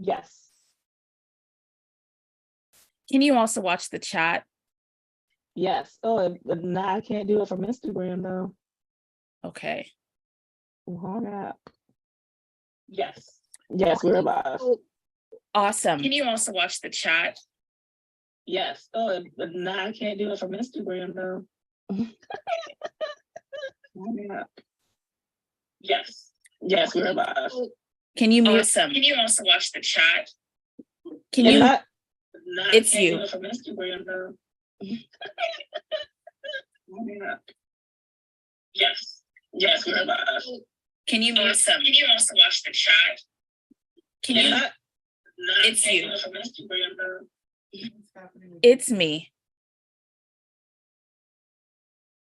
Yes. Can you also watch the chat? Yes. Oh, now I can't do it from Instagram though. Okay. Hold up. Yes. Yes, we're live. Awesome. Can you also watch the chat? Yes. Oh, now I can't do it from Instagram though. Yes. Yes, we're live. Can you mute? Awesome. Can you also watch the chat? Can you? Not, It's you. Do it from Instagram though. Yes. Yes, we're live. Can you mute? Awesome. Can you also watch the chat? Can you? It's you. you. From Instagram though. It's me.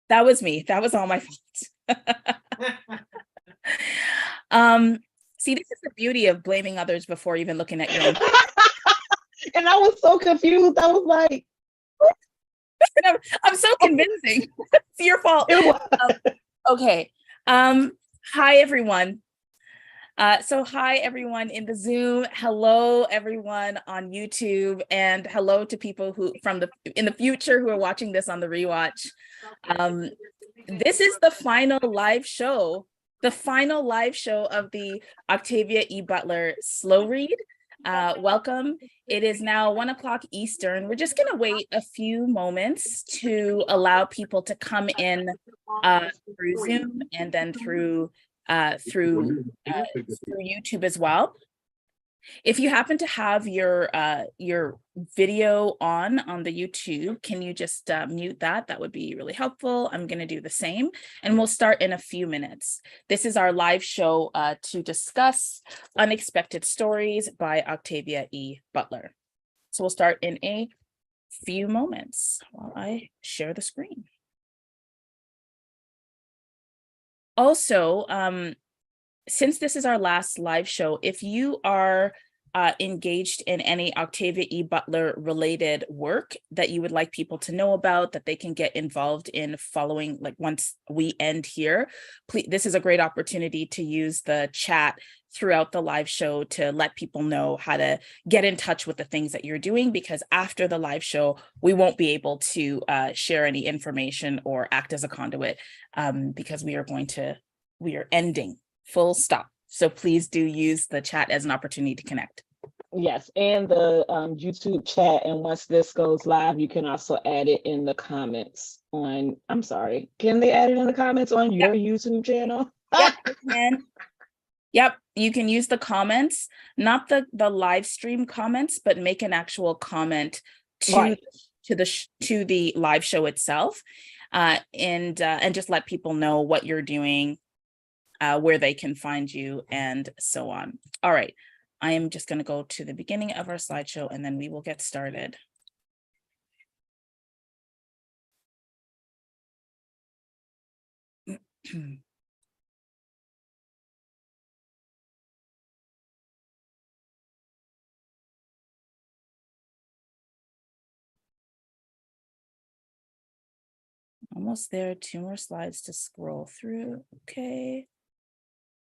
That was me. That was all my fault. See, this is the beauty of blaming others before even looking at your own. and I was so confused. I was like, I'm so convincing. It's your fault. it was. Okay. Hi, everyone. So hi, everyone in the Zoom. Hello, everyone on YouTube, and hello to people who in the future who are watching this on the rewatch. This is the final live show of the Octavia E. Butler Slow Read. Welcome. It is now 1 o'clock Eastern. We're just going to wait a few moments to allow people to come in through Zoom and then through YouTube as well. If you happen to have your video on the YouTube, can you just mute that? That would be really helpful. I'm going to do the same, and we'll start in a few minutes. This is our live show to discuss Unexpected Stories by Octavia E. Butler. So we'll start in a few moments while I share the screen. Also, since this is our last live show, if you are engaged in any Octavia E. Butler related work that you would like people to know about, that they can get involved in following, like once we end here, please, this is a great opportunity to use the chat throughout the live show to let people know how to get in touch with the things that you're doing, because after the live show, we won't be able to share any information or act as a conduit because we are ending. Full stop. So please do use the chat as an opportunity to connect. Yes, and the YouTube chat. And once this goes live, you can also add it in the comments on, I'm sorry, can they add it in the comments on your YouTube channel? Yep, yep, you can use the comments, not the live stream comments, but make an actual comment to the live show itself, and just let people know what you're doing, where they can find you, and so on. All right, I am just going to go to the beginning of our slideshow and then we will get started. Almost there, 2 more slides to scroll through. Okay.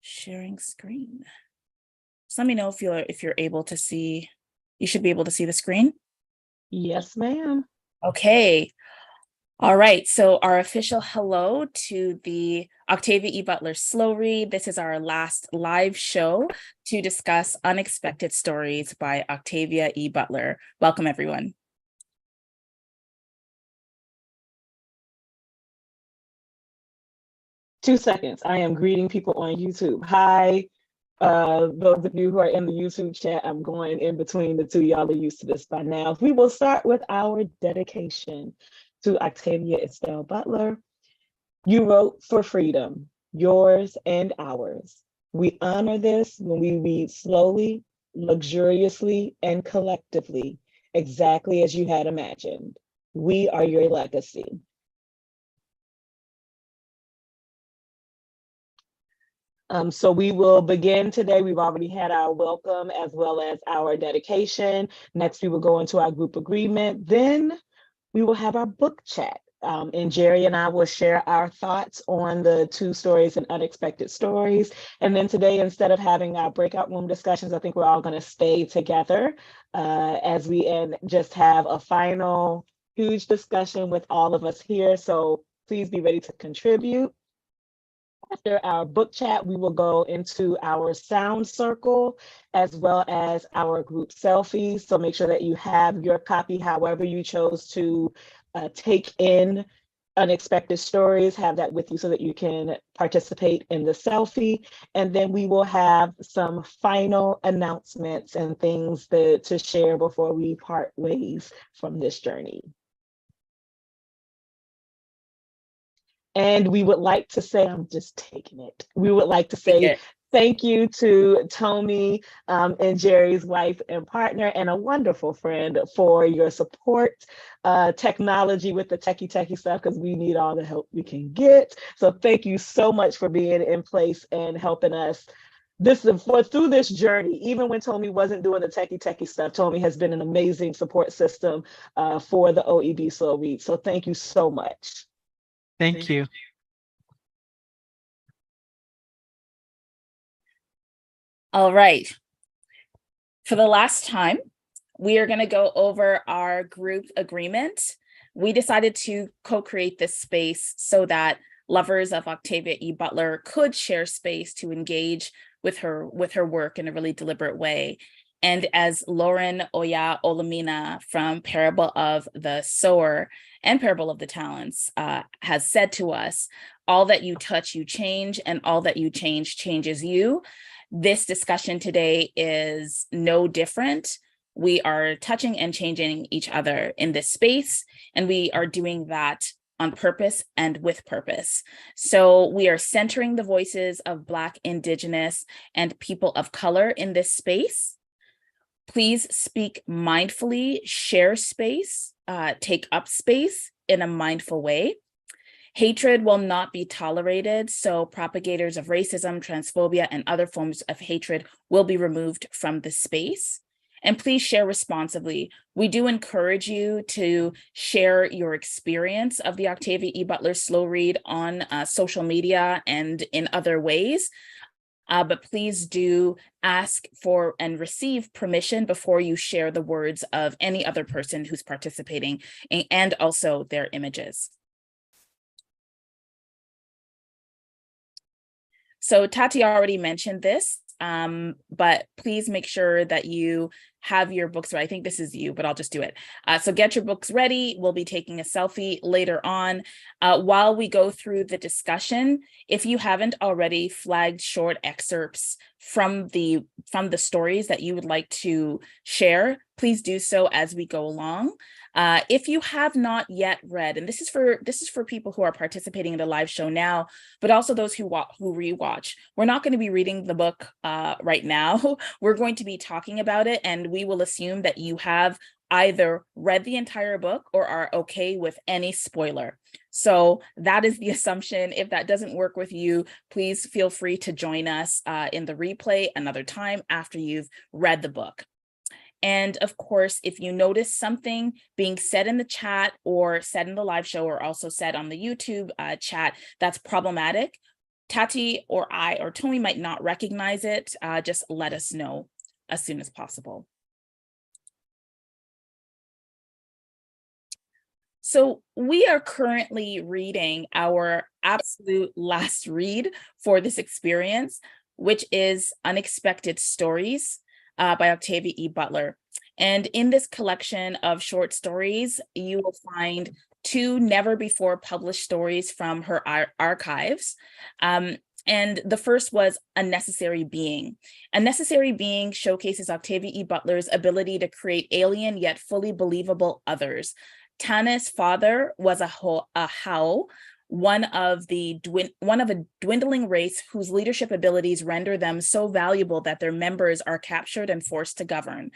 Sharing screen. Just let me know if you're able to see. You should be able to see the screen. Yes, ma'am. Okay. All right. So our official hello to the Octavia E. Butler Slow Read. This is our last live show to discuss Unexpected Stories by Octavia E. Butler. Welcome, everyone. Two seconds. I am greeting people on YouTube. Hi, those of you who are in the YouTube chat. I'm going in between the two. Y'all are used to this by now. We will start with our dedication to Octavia Estelle Butler. You wrote for freedom, yours and ours. We honor this when we read slowly, luxuriously, and collectively, exactly as you had imagined. We are your legacy. So we will begin today. We've already had our welcome as well as our dedication. Next, we will go into our group agreement. Then we will have our book chat. And Jerry and I will share our thoughts on the 2 stories and unexpected stories. And then today, instead of having our breakout room discussions, I think we're all going to stay together as we just have a final huge discussion with all of us here. So please be ready to contribute. After our book chat, we will go into our sound circle as well as our group selfies. So make sure that you have your copy, however you chose to take in unexpected stories, have that with you so that you can participate in the selfie. And then we will have some final announcements and things to share before we part ways from this journey. And we would like to say, I'm just taking it. We would like to say thank you to Tommy and Jerry's wife and partner and a wonderful friend for your support, technology with the techie stuff, because we need all the help we can get. So thank you so much for being in place and helping us through this journey. Even when Tommy wasn't doing the techie stuff, Tommy has been an amazing support system for the OEB Slow Read. So thank you so much. Thank you. All right. For the last time, we are going to go over our group agreement. We decided to co-create this space so that lovers of Octavia E. Butler could share space to engage with her work in a really deliberate way. And as Lauren Oya Olamina from Parable of the Sower and Parable of the Talents has said to us, all that you touch, you change, and all that you change changes you. This discussion today is no different. We are touching and changing each other in this space, and we are doing that on purpose and with purpose. So we are centering the voices of Black, Indigenous, and people of color in this space. Please speak mindfully, share space, take up space in a mindful way. Hatred will not be tolerated, so propagators of racism, transphobia, and other forms of hatred will be removed from the space. And please share responsibly. We do encourage you to share your experience of the Octavia E. Butler Slow Read on social media and in other ways. But please do ask for and receive permission before you share the words of any other person who's participating, and also their images. So Tati already mentioned this, but please make sure that you have your books ready. I think this is you, but I'll just do it. So get your books ready. We'll be taking a selfie later on. While we go through the discussion, if you haven't already flagged short excerpts from the stories that you would like to share, please do so as we go along. If you have not yet read, and this is for people who are participating in the live show now, but also those who rewatch, we're not going to be reading the book right now. We're going to be talking about it, and we will assume that you have either read the entire book or are okay with any spoiler. So that is the assumption. If that doesn't work with you, please feel free to join us in the replay another time after you've read the book. And of course, if you notice something being said in the chat or said in the live show or also said on the YouTube chat that's problematic, Tati or I or Tony might not recognize it. Just let us know as soon as possible. So we are currently reading our absolute last read for this experience, which is Unexpected Stories by Octavia E. Butler. And in this collection of short stories, you will find 2 never before published stories from her archives. And the first was A Necessary Being. A Necessary Being showcases Octavia E. Butler's ability to create alien yet fully believable others. Tana's father was a Hao, one of a dwindling race whose leadership abilities render them so valuable that their members are captured and forced to govern.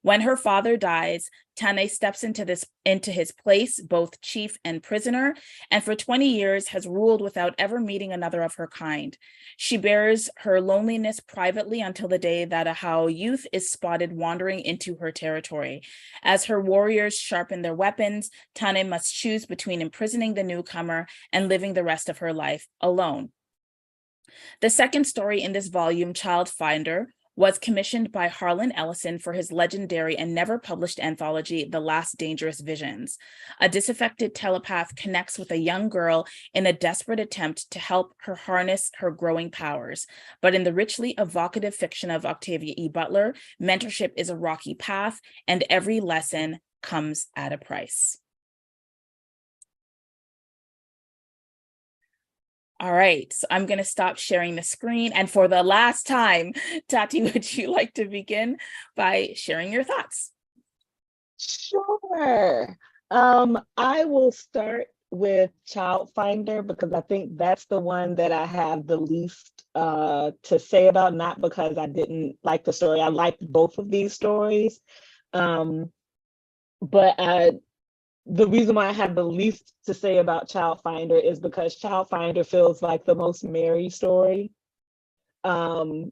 When her father dies, Tane steps into his place, both chief and prisoner, and for 20 years has ruled without ever meeting another of her kind. She bears her loneliness privately until the day that a Hao youth is spotted wandering into her territory. As her warriors sharpen their weapons, Tane must choose between imprisoning the newcomer and living the rest of her life alone. The second story in this volume, Child Finder, was commissioned by Harlan Ellison for his legendary and never published anthology, The Last Dangerous Visions. A disaffected telepath connects with a young girl in a desperate attempt to help her harness her growing powers. But in the richly evocative fiction of Octavia E. Butler, mentorship is a rocky path, and every lesson comes at a price. All right, so I'm going to stop sharing the screen. And for the last time, Tati, would you like to begin by sharing your thoughts? Sure. I will start with Child Finder because I think that's the one that I have the least to say about, not because I didn't like the story. I liked both of these stories. But the reason why I have the least to say about Child Finder is because Child Finder feels like the most Mary story from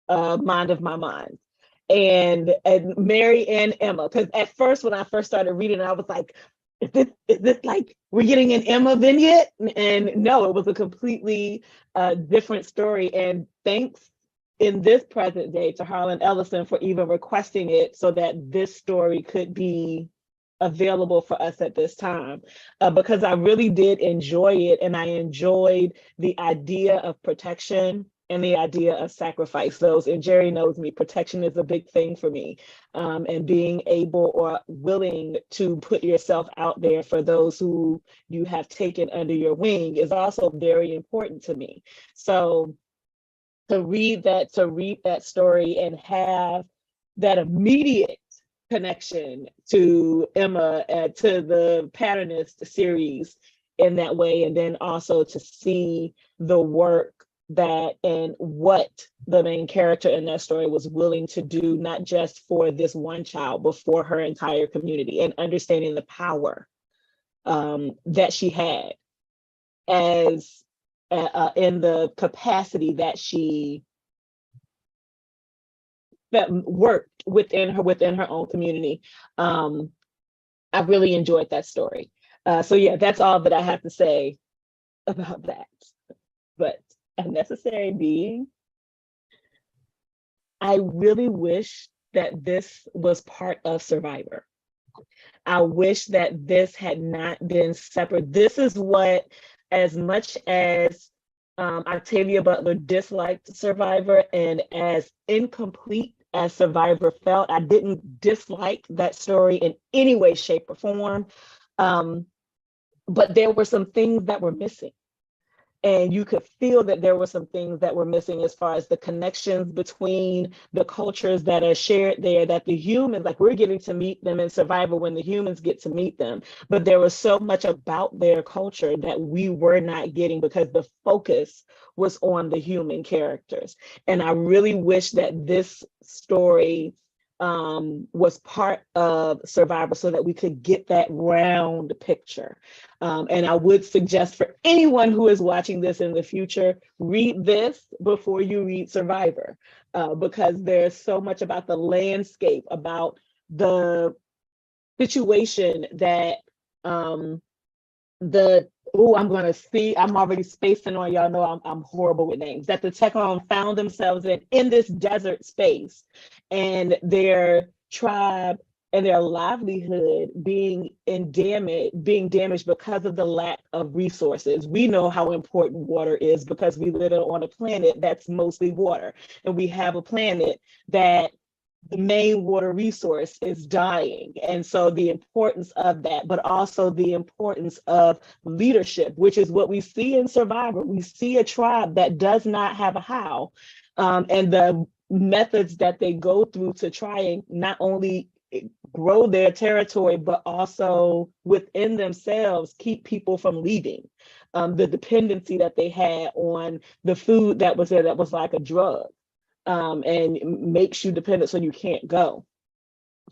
Mind of My Mind. And Mary and Emma, because at first when I first started reading, I was like, is this like we're getting an Emma vignette? And no, it was a completely different story. And thanks in this present day to Harlan Ellison for even requesting it so that this story could be available for us at this time, because I really did enjoy it, and I enjoyed the idea of protection and the idea of sacrifice. Those, and Jerry knows me, protection is a big thing for me, and being able or willing to put yourself out there for those who you have taken under your wing is also very important to me. So to read that story and have that immediate connection to Emma, to the Patternist series in that way, and then also to see the work that and what the main character in that story was willing to do, not just for this one child, but for her entire community, and understanding the power that she had as in the capacity that she that worked within her own community. I really enjoyed that story. So yeah, that's all that I have to say about that. But a necessary being, I really wish that this was part of Survivor. I wish that this had not been separate. This is what, as much as Octavia Butler disliked Survivor, and as incomplete as Survivor felt, I didn't dislike that story in any way, shape, or form. But there were some things that were missing. And you could feel that there were some things that were missing as far as the connections between the cultures that are shared there, that the humans, like we're getting to meet them in Survivor when the humans get to meet them. But there was so much about their culture that we were not getting because the focus was on the human characters. And I really wish that this story was part of Survivor so that we could get that round picture. And I would suggest for anyone who is watching this in the future, read this before you read Survivor, because there's so much about the landscape, about the situation that I'm already spacing on, y'all know I'm horrible with names, that the Tekon found themselves in this desert space, and their tribe and their livelihood being damaged because of the lack of resources. We know how important water is because we live on a planet that's mostly water, and we have a planet that the main water resource is dying. And so the importance of that, but also the importance of leadership, which is what we see in Survivor. We see a tribe that does not have a how, and the methods that they go through to try and not only grow their territory, but also within themselves keep people from leaving. The dependency that they had on the food that was there that was like a drug. And makes you dependent so you can't go.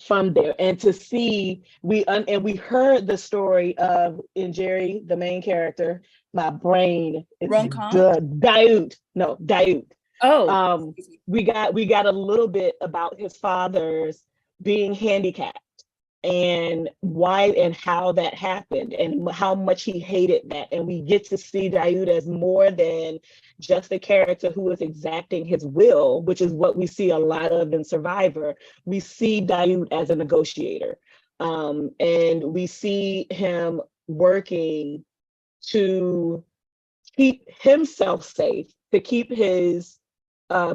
from there, and to see and we heard the story of in Jerry, the main character. My brain is Rom-com? Dayut. No, Dayut. Oh, We got a little bit about his father's being handicapped and why and how that happened and how much he hated that. And we get to see Dayut as more than just a character who is exacting his will, which is what we see a lot of in Survivor. We see Dayut as a negotiator. And we see him working to keep himself safe, to keep his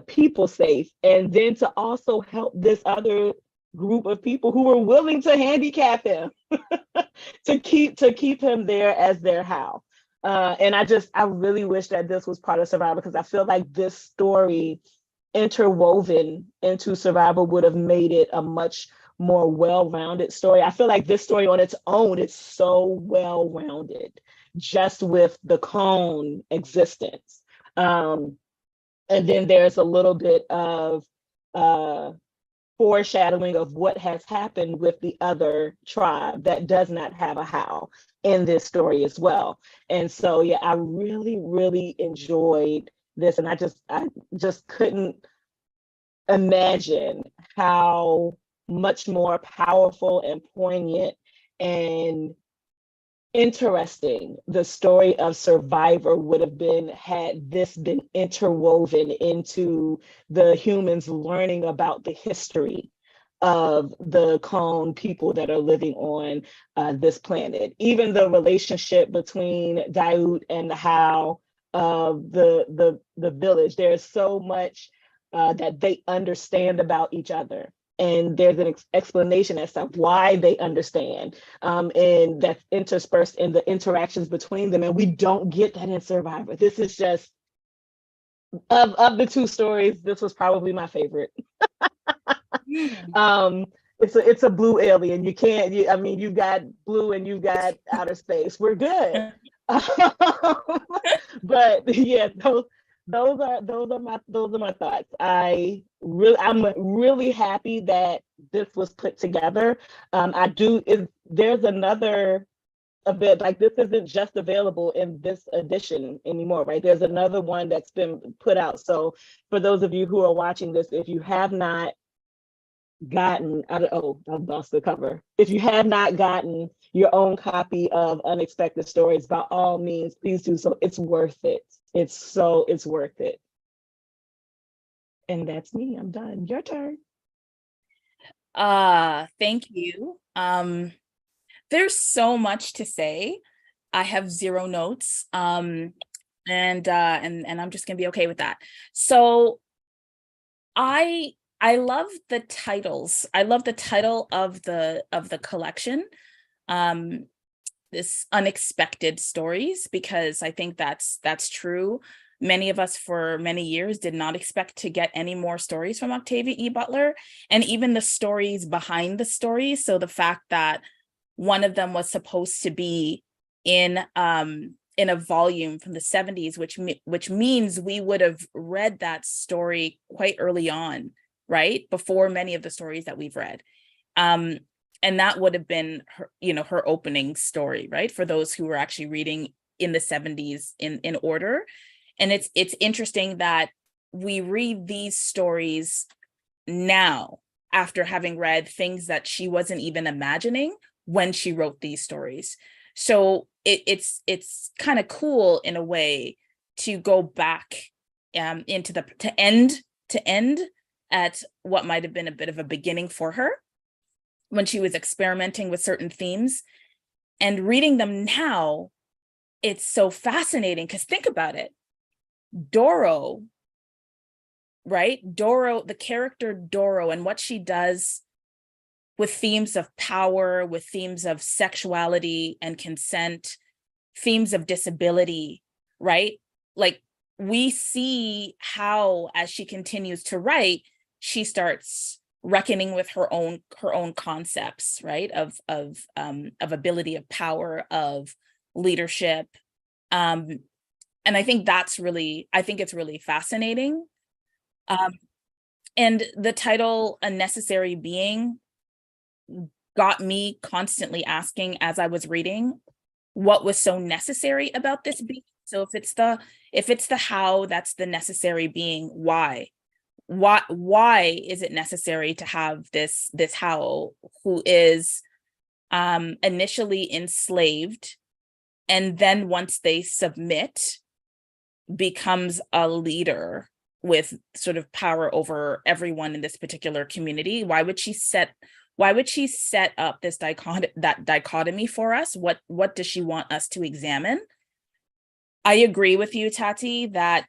people safe, and then to also help this other group of people who were willing to handicap him to keep him there as their how. And I really wish that this was part of Survivor, because I feel like this story interwoven into Survivor would have made it a much more well-rounded story. I feel like this story on its own is so well-rounded, just with the cone existence. And then there's a little bit of foreshadowing of what has happened with the other tribe that does not have a how in this story as well. And so, yeah, I really, really enjoyed this. And I just couldn't imagine how much more powerful and poignant and interesting the story of Survivor would have been had this been interwoven into the humans learning about the history of the clone people that are living on this planet. Even the relationship between Dayut and the How of the village, there's so much that they understand about each other. And there's an explanation as to why they understand, and that's interspersed in the interactions between them. And we don't get that in Survivor. This is just, of the two stories, this was probably my favorite. It's a blue alien. You can't, I mean, you've got blue and you've got outer space. We're good. But yeah, those are my thoughts. I'm really happy that this was put together. There's another a bit like this isn't just available in this edition anymore, right? There's another one that's been put out. So for those of you who are watching this, if you have not gotten, I lost the cover. If you have not gotten your own copy of Unexpected Stories, by all means, please do so. It's worth it. It's worth it. And that's me. I'm done. Your turn. Thank you. There's so much to say. I have 0 notes. And I'm just gonna be okay with that. So I love the titles. I love the title of the collection, this Unexpected Stories, because I think that's true. Many of us for many years did not expect to get any more stories from Octavia E. Butler, and even the stories behind the stories. So the fact that one of them was supposed to be in a volume from the 70s, which means we would have read that story quite early on, right? Before many of the stories that we've read. And that would have been her opening story, right? For those who were actually reading in the 70s in order. And it's interesting that we read these stories now after having read things that she wasn't even imagining when she wrote these stories. So it's kind of cool in a way to go back to end at what might have been a bit of a beginning for her when she was experimenting with certain themes, and reading them now. It's so fascinating because think about it. Doro, right? Doro, the character Doro, and what she does with themes of power, with themes of sexuality and consent, themes of disability, right? Like we see how, as she continues to write, she starts reckoning with her own concepts, right? Of ability, of power, of leadership. And I think it's really fascinating. And the title, A Necessary Being, got me constantly asking as I was reading, what was so necessary about this being? So if it's the how, that's the necessary being. Why? Why is it necessary to have this how who is initially enslaved, and then once they submit, becomes a leader with sort of power over everyone in this particular community? Why would she set up this dichotomy for us? What does she want us to examine? I agree with you, Tati, that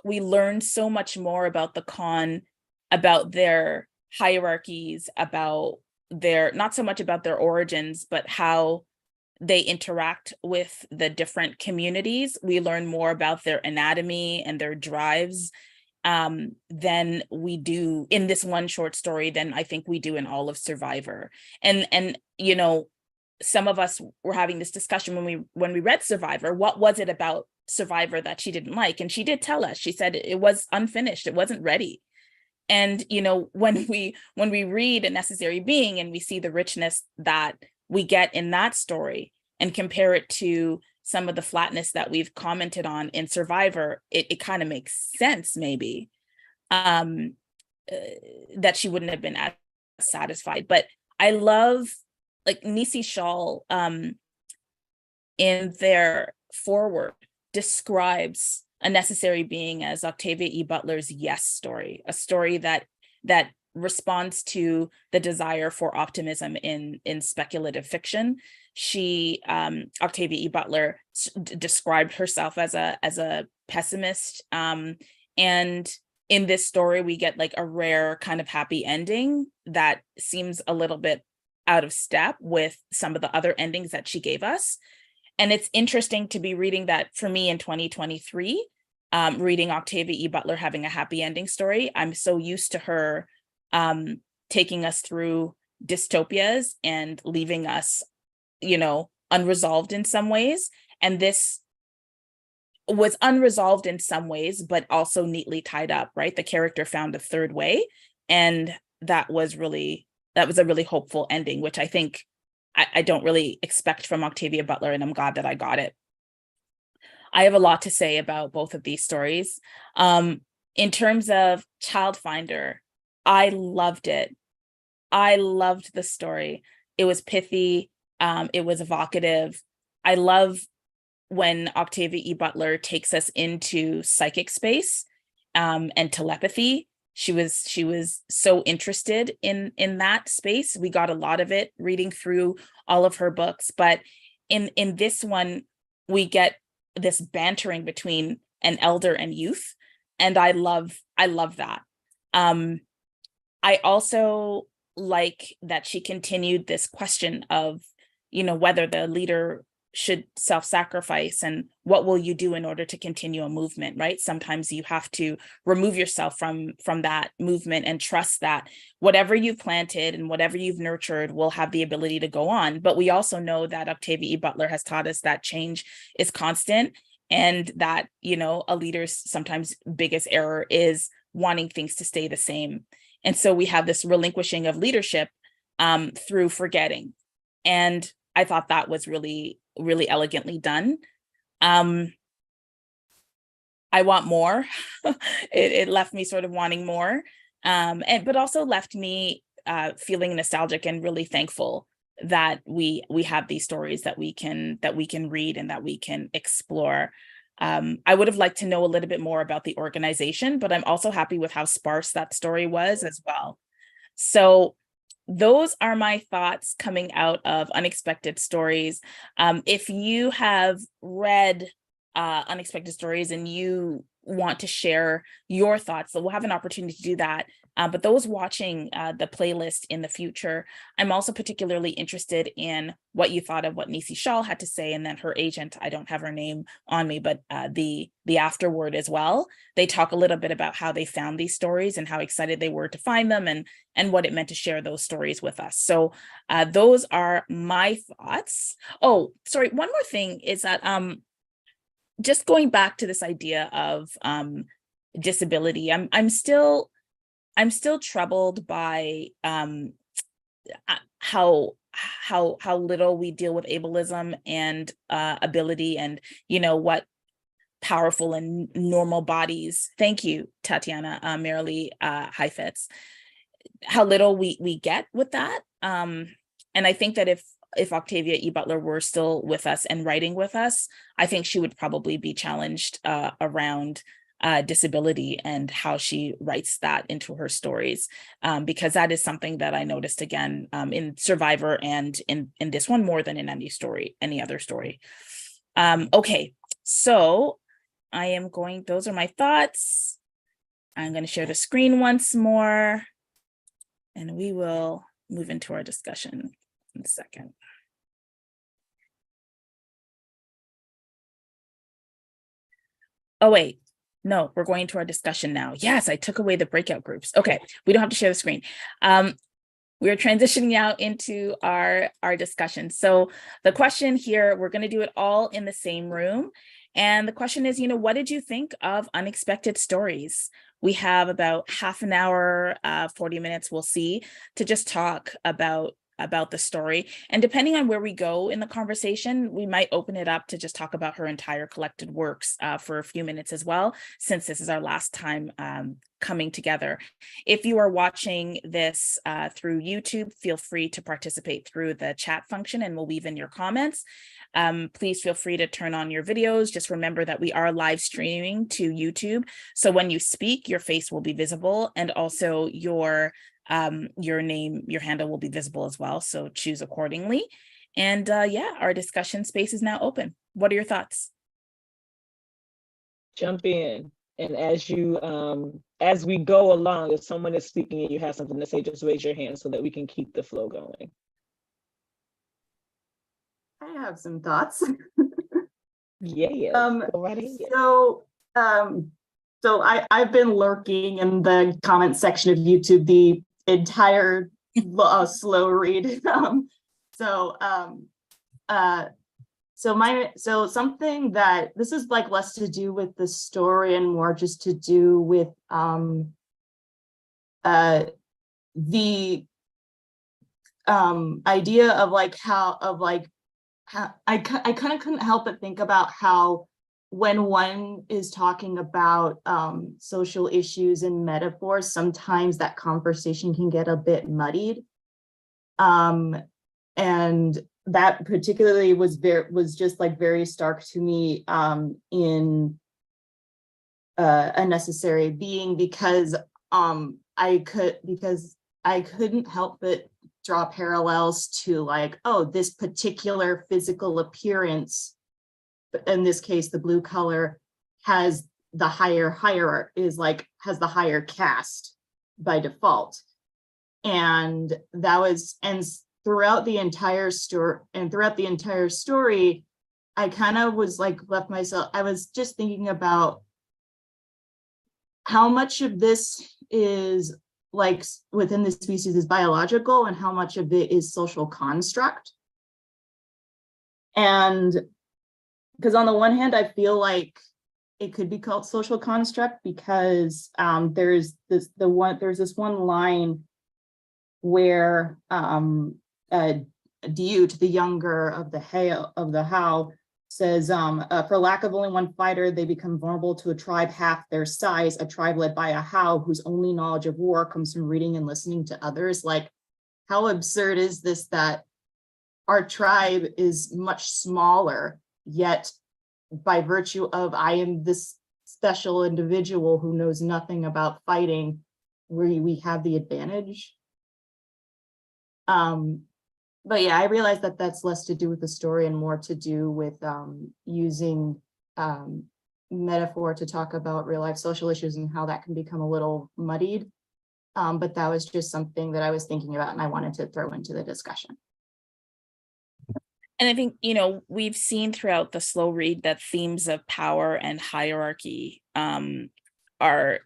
we learned so much more about the Khan, about their hierarchies, about their, not so much about their origins, but how they interact with the different communities. We learn more about their anatomy and their drives than we do in this one short story than I think we do in all of Survivor. And you know, some of us were having this discussion when we read Survivor. What was it about Survivor that she didn't like? And she did tell us. She said it was unfinished. It wasn't ready. And you know, when we read A Necessary Being and we see the richness that we get in that story and compare it to some of the flatness that we've commented on in Survivor, it kind of makes sense maybe that she wouldn't have been as satisfied. But I love, like, Nisi Shawl in their foreword describes A Necessary Being as Octavia E. Butler's yes story, a story that responds to the desire for optimism in speculative fiction. She, Octavia E. Butler, described herself as a pessimist, and in this story we get like a rare kind of happy ending that seems a little bit out of step with some of the other endings that she gave us. And it's interesting to be reading that for me in 2023, reading Octavia E. Butler having a happy ending story. I'm so used to her taking us through dystopias and leaving us, you know, unresolved in some ways. And this was unresolved in some ways, but also neatly tied up, right? The character found a third way. And that was a really hopeful ending, which I think I don't really expect from Octavia Butler, and I'm glad that I got it. I have a lot to say about both of these stories. In terms of Childfinder, I loved it. I loved the story. It was pithy. It was evocative. I love when Octavia E. Butler takes us into psychic space and telepathy. She was so interested in that space. We got a lot of it reading through all of her books, but in this one, we get this bantering between an elder and youth, and I love that. I also like that she continued this question of, you know, whether the leader should self-sacrifice and what will you do in order to continue a movement, right? Sometimes you have to remove yourself from that movement and trust that whatever you've planted and whatever you've nurtured will have the ability to go on. But we also know that Octavia E. Butler has taught us that change is constant, and that, you know, a leader's sometimes biggest error is wanting things to stay the same. And so we have this relinquishing of leadership through forgetting. And I thought that was really, really elegantly done. I want more. It left me sort of wanting more, but also left me feeling nostalgic and really thankful that we have these stories that we can read and that we can explore. I would have liked to know a little bit more about the organization, but I'm also happy with how sparse that story was as well. So those are my thoughts coming out of Unexpected Stories. If you have read Unexpected Stories and you want to share your thoughts, so we'll have an opportunity to do that. But those watching the playlist in the future, I'm also particularly interested in what you thought of what Nisi Shawl had to say, and then her agent, I don't have her name on me, but the afterword as well. They talk a little bit about how they found these stories and how excited they were to find them, and what it meant to share those stories with us. So those are my thoughts. Oh, sorry, one more thing is that just going back to this idea of disability, I'm still troubled by how little we deal with ableism and ability, and what powerful and normal bodies. Thank you, Tatiana, Marilee Heifetz. How little we get with that. And I think that if Octavia E. Butler were still with us and writing with us, I think she would probably be challenged around disability and how she writes that into her stories, because that is something that I noticed again in Survivor and in this one more than in any other story. Okay, so I am going, those are my thoughts. I'm going to share the screen once more, and we will move into our discussion in a second. Oh, wait. No, we're going to our discussion now. Yes, I took away the breakout groups. Okay, we don't have to share the screen. We're transitioning out into our discussion. So the question here, we're going to do it all in the same room. And the question is, what did you think of Unexpected Stories? We have about half an hour, 40 minutes, we'll see, to just talk about the story. And depending on where we go in the conversation, we might open it up to just talk about her entire collected works for a few minutes as well, since this is our last time coming together. If you are watching this through YouTube, feel free to participate through the chat function, and we'll weave in your comments. Please feel free to turn on your videos. Just remember that we are live streaming to YouTube. So when you speak, your face will be visible, and also your name, your handle will be visible as well. So choose accordingly. And yeah, our discussion space is now open. What are your thoughts? Jump in. And as we go along, if someone is speaking and you have something to say, just raise your hand so that we can keep the flow going. I have some thoughts. Yeah. Go right ahead. So I've been lurking in the comment section of YouTube the entire slow read. So something that this is like less to do with the story and more just to do with the idea of how I kind of couldn't help but think about how when one is talking about social issues and metaphors, sometimes that conversation can get a bit muddied. And that particularly was just like very stark to me in A Necessary Being, because I couldn't help but draw parallels to like, oh, this particular physical appearance, in this case, the blue color, has the has the higher caste by default. And throughout the entire story, I kind of was like I was just thinking about how much of this is like within the species is biological and how much of it is social construct. And because on the one hand, I feel like it could be called social construct because there's this one line where Diut, the younger of the How, says, for lack of only one fighter, they become vulnerable to a tribe half their size, a tribe led by a How whose only knowledge of war comes from reading and listening to others. Like, how absurd is this that our tribe is much smaller, yet by virtue of I am this special individual who knows nothing about fighting, we have the advantage. But yeah, I realized that that's less to do with the story and more to do with using metaphor to talk about real life social issues and how that can become a little muddied. But that was just something that I was thinking about and I wanted to throw into the discussion. And I think, we've seen throughout the slow read that themes of power and hierarchy are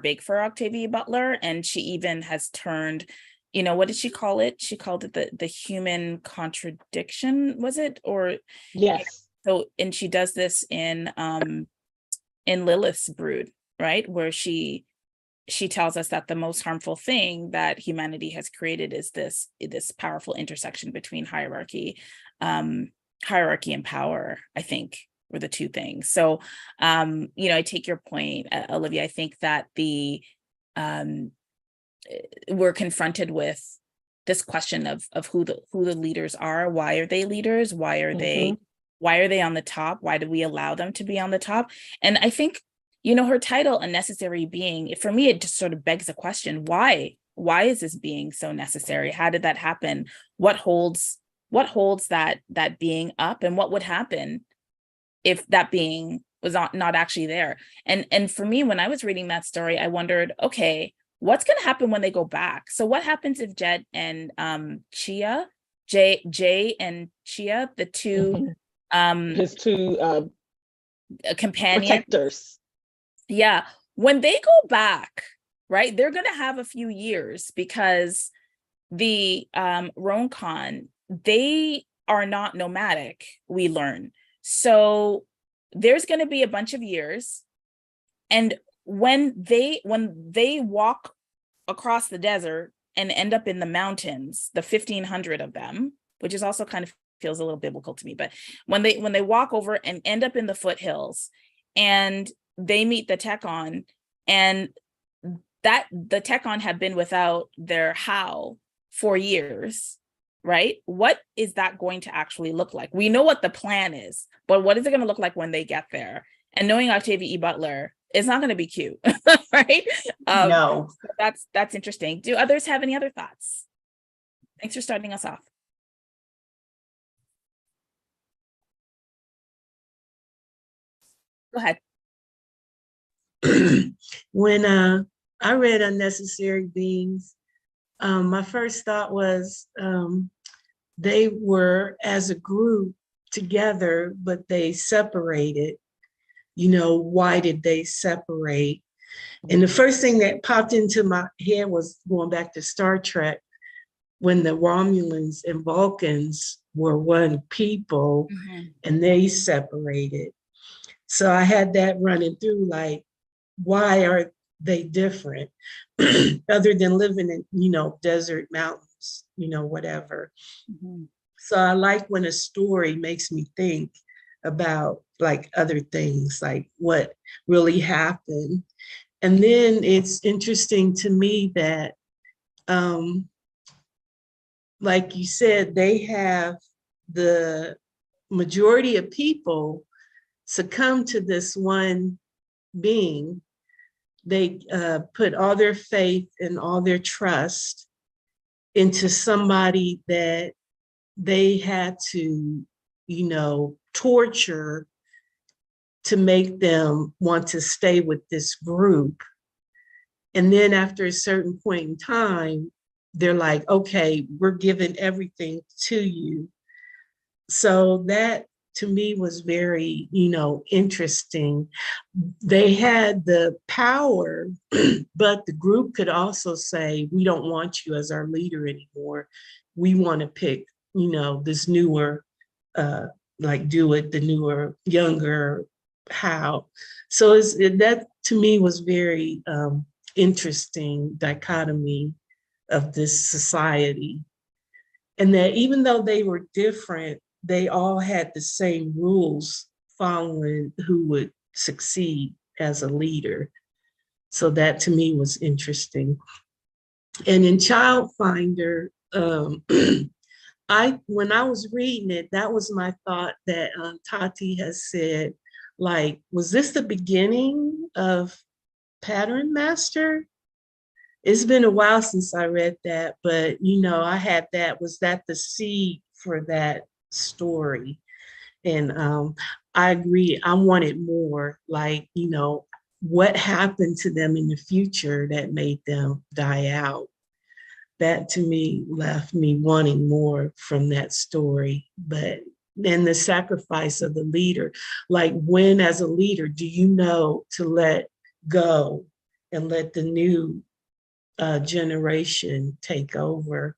big for Octavia Butler. And she even has turned, what did she call it? She called it the human contradiction, was it? Or yes. So, and she does this in Lilith's Brood, right? Where she she tells us that the most harmful thing that humanity has created is this powerful intersection between hierarchy and power, I think, were the two things. So, I take your point, Olivia. I think that we're confronted with this question of who the leaders are. Why are they leaders? Why are they on the top? Why do we allow them to be on the top? And I think, her title, A Necessary Being, for me, it just sort of begs the question, why? Why is this being so necessary? How did that happen? What holds that being up? And what would happen if that being was not actually there? And for me, when I was reading that story, I wondered, okay, what's going to happen when they go back? So what happens if Jet and Jay and Chia, the two his two companions, protectors? Yeah, when they go back, right, they're going to have a few years, because the Ronkan, they are not nomadic, we learn. So there's going to be a bunch of years, and when they walk across the desert and end up in the mountains, the 1,500 of them, which is also kind of feels a little biblical to me, but when they walk over and end up in the foothills, and they meet the Tekon, and that the Tekon have been without their How for years, right? What is that going to actually look like? We know what the plan is, but what is it going to look like when they get there? And knowing Octavia E. Butler, it's not going to be cute, right? No. That's interesting. Do others have any other thoughts? Thanks for starting us off. Go ahead. When I read Unnecessary Beings, my first thought was they were as a group together, but they separated. Why did they separate? And the first thing that popped into my head was going back to Star Trek, when the Romulans and Vulcans were one people, and they separated. So I had that running through, like, why are they different other than living in, desert mountains, whatever. So I like when a story makes me think about like other things, like what really happened. And then it's interesting to me that, like you said, they have the majority of people succumb to this one being. They put all their faith and all their trust into somebody that they had to, torture to make them want to stay with this group. And then after a certain point in time, they're like, okay, we're giving everything to you. So that to me was very, interesting. They had the power, but the group could also say, we don't want you as our leader anymore. We want to pick, this newer, the newer, younger How. So that to me was very interesting dichotomy of this society. And that even though they were different, they all had the same rules following who would succeed as a leader. So that to me was interesting. And in Child Finder, when I was reading it, that was my thought that Tati has said, like, was this the beginning of Pattern Master? It's been a while since I read that, but I had that. Was that the seed for that story? And I agree. I wanted more, like, what happened to them in the future that made them die out? That to me left me wanting more from that story. But then the sacrifice of the leader, like, when as a leader do you know to let go and let the new generation take over?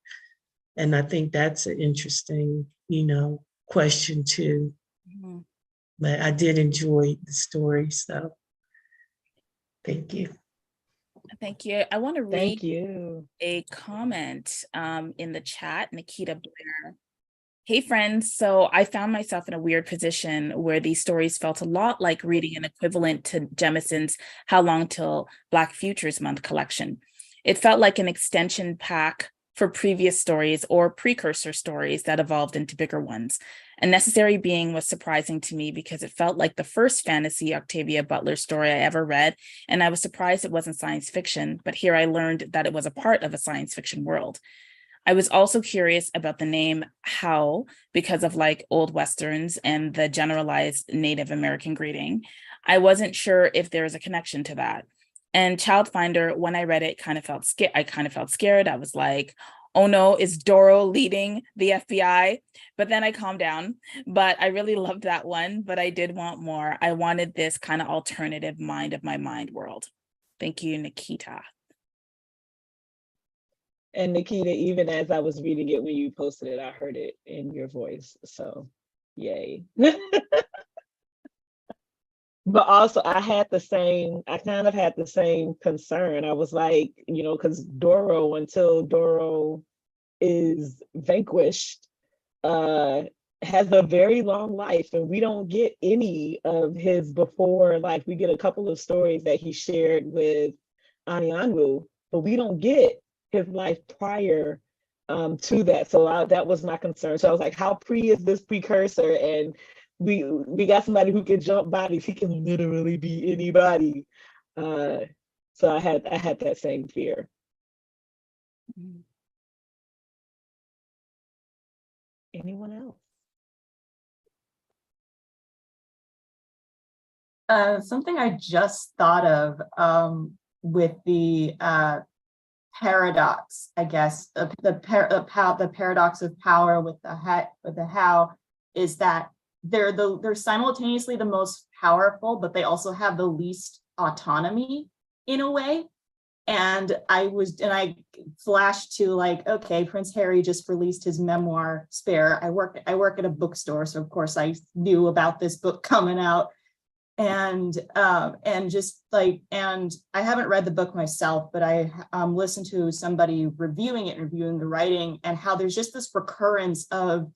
And I think that's an interesting, question too. But I did enjoy the story, so thank you. Thank you. I want to Thank read you. a comment in the chat. Nikita Blair. Hey friends, so I found myself in a weird position where these stories felt a lot like reading an equivalent to Jemison's How Long Till Black Futures Month collection. It felt like an extension pack for previous stories or precursor stories that evolved into bigger ones. A Necessary Being was surprising to me because it felt like the first fantasy Octavia Butler story I ever read, and I was surprised it wasn't science fiction, but here I learned that it was a part of a science fiction world. I was also curious about the name How because of like old Westerns and the generalized Native American greeting. I wasn't sure if there was a connection to that. And Childfinder, when I read it, I kind of felt scared. I was like, oh no, is Doro leading the FBI? But then I calmed down. But I really loved that one, but I did want more. I wanted this kind of alternative mind of my mind world. Thank you, Nikita. And Nikita, even as I was reading it when you posted it, I heard it in your voice. So yay. But also I kind of had the same concern. I was like, because Doro, until Doro is vanquished, has a very long life, and we don't get any of his before. Like, we get a couple of stories that he shared with Anyanwu, but we don't get his life prior to that. So that was my concern. So I was like, how is this precursor? And we got somebody who can jump bodies. He can literally be anybody. So I had that same fear. Anyone else? Something I just thought of with the paradox, I guess, the paradox of power with the how, is that they're simultaneously the most powerful, but they also have the least autonomy in a way. And I flashed to like, okay, Prince Harry just released his memoir Spare. I work at a bookstore, so of course I knew about this book coming out. And just like, and I haven't read the book myself, but I listened to somebody reviewing it, reviewing the writing, and how there's just this recurrence of,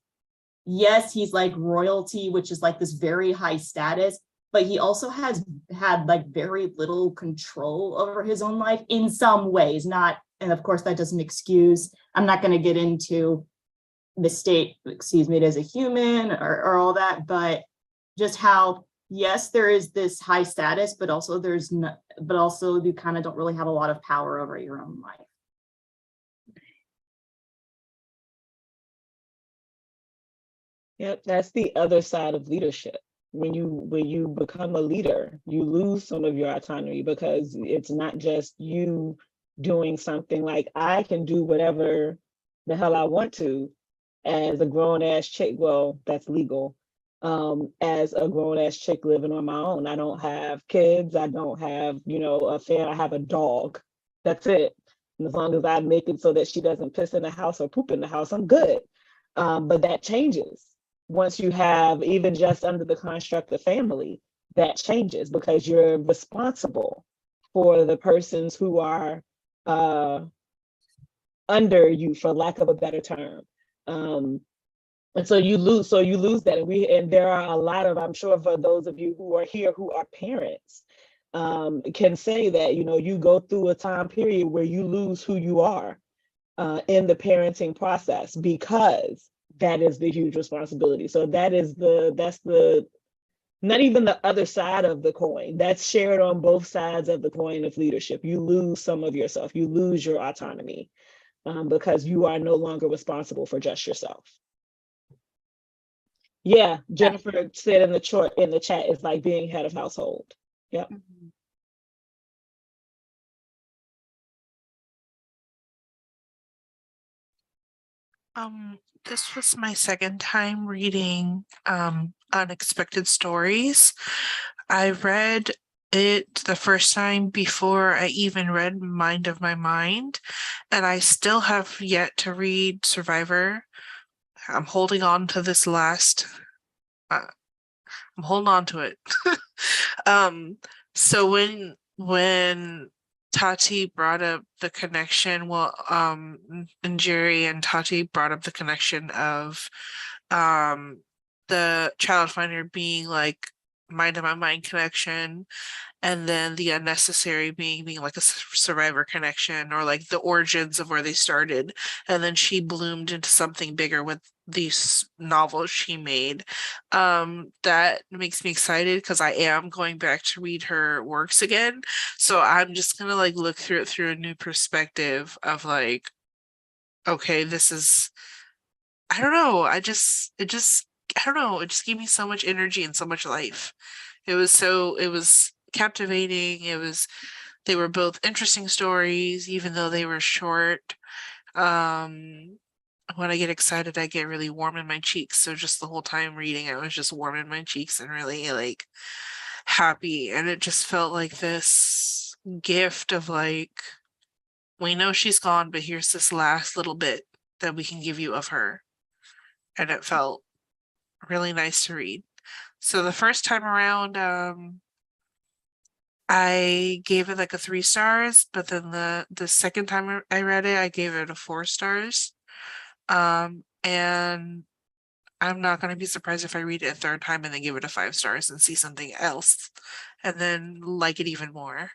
yes, he's like royalty, which is like this very high status, but he also has had like very little control over his own life in some ways. And of course that doesn't excuse, I'm not going to get into the state, made as a human or all that, but just how, yes, there is this high status, but also you kind of don't really have a lot of power over your own life. Yep, that's the other side of leadership. When you become a leader, you lose some of your autonomy, because it's not just you doing something. Like, I can do whatever the hell I want to as a grown-ass chick. Well, that's legal. As a grown-ass chick living on my own. I don't have kids. I don't have, a family. I have a dog. That's it. And as long as I make it so that she doesn't piss in the house or poop in the house, I'm good. But that changes once you have, even just under the construct of family, that changes, because you're responsible for the persons who are under you, for lack of a better term. And so you lose that. And there are a lot of, I'm sure for those of you who are here who are parents, can say that, you go through a time period where you lose who you are in the parenting process, because that is the huge responsibility. So that's the not even the other side of the coin. That's shared on both sides of the coin of leadership. You lose some of yourself. You lose your autonomy, because you are no longer responsible for just yourself. Yeah, Jennifer said in the chat, it's like being head of household. Yep. This was my second time reading Unexpected Stories. I read it the first time before I even read Mind of My Mind, and I still have yet to read Survivor. I'm holding on to this last. I'm holding on to it. So when Tati brought up the connection. Well, and Jerry and Tati brought up the connection of the child finder being like mind to my mind connection, and then the unnecessary being like a survivor connection, or like the origins of where they started, and then she bloomed into something bigger with these novels she made. That makes me excited because I am going back to read her works again, so I'm just gonna like look through it through a new perspective of like, okay, this is, I don't know, I don't know, it just gave me so much energy and so much life. It was captivating. They were both interesting stories, even though they were short. When I get excited, I get really warm in my cheeks. So just the whole time reading, I was just warm in my cheeks and really like happy. And it just felt like this gift of like, we know she's gone, but here's this last little bit that we can give you of her. And it felt really nice to read. So the first time around, I gave it like a 3 stars, but then the second time I read it, I gave it a 4 stars. And I'm not gonna be surprised if I read it a third time and then give it a 5 stars and see something else, and then like it even more.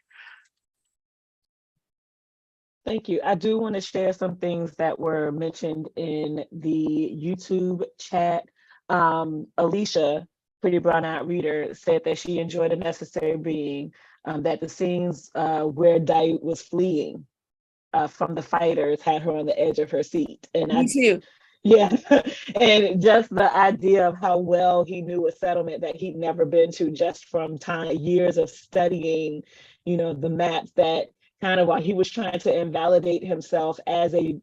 Thank you. I do want to share some things that were mentioned in the YouTube chat. Alicia, Pretty Brown Eyed Reader, said that she enjoyed A Necessary Being, that the scenes where Diet was fleeing from the fighters had her on the edge of her seat. And Me too. yeah, and just the idea of how well he knew a settlement that he'd never been to, just from years of studying, the maps, that kind of while he was trying to invalidate himself as a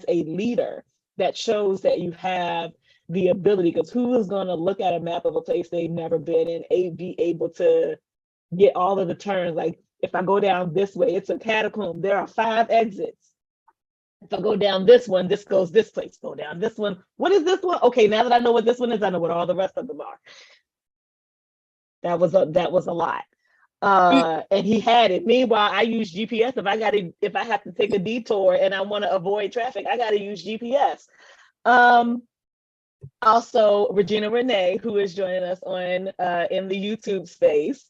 leader, that shows that you have the ability, because who is going to look at a map of a place they've never been in and be able to get all of the turns? Like, if I go down this way, it's a catacomb, there are 5 exits. If I go down this one, this goes this place. Go down this one. What is this one? Okay, now that I know what this one is, I know what all the rest of them are. That was a lot. And he had it. Meanwhile, I use GPS. If I have to take a detour and I want to avoid traffic, I got to use GPS. Also, Regina Renee, who is joining us on in the YouTube space,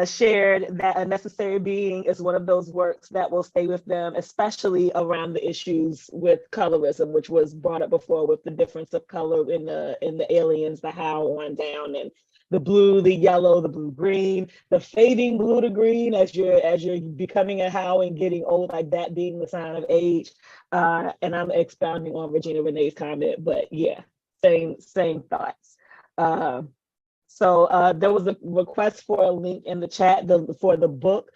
shared that A Necessary Being is one of those works that will stay with them, especially around the issues with colorism, which was brought up before, with the difference of color in the aliens, the how on down, and the blue, the yellow, the blue green, the fading blue to green as you're becoming a how and getting old, like that being the sign of age. And I'm expounding on Regina Renee's comment, but yeah, same thoughts. So there was a request for a link in the chat for the book.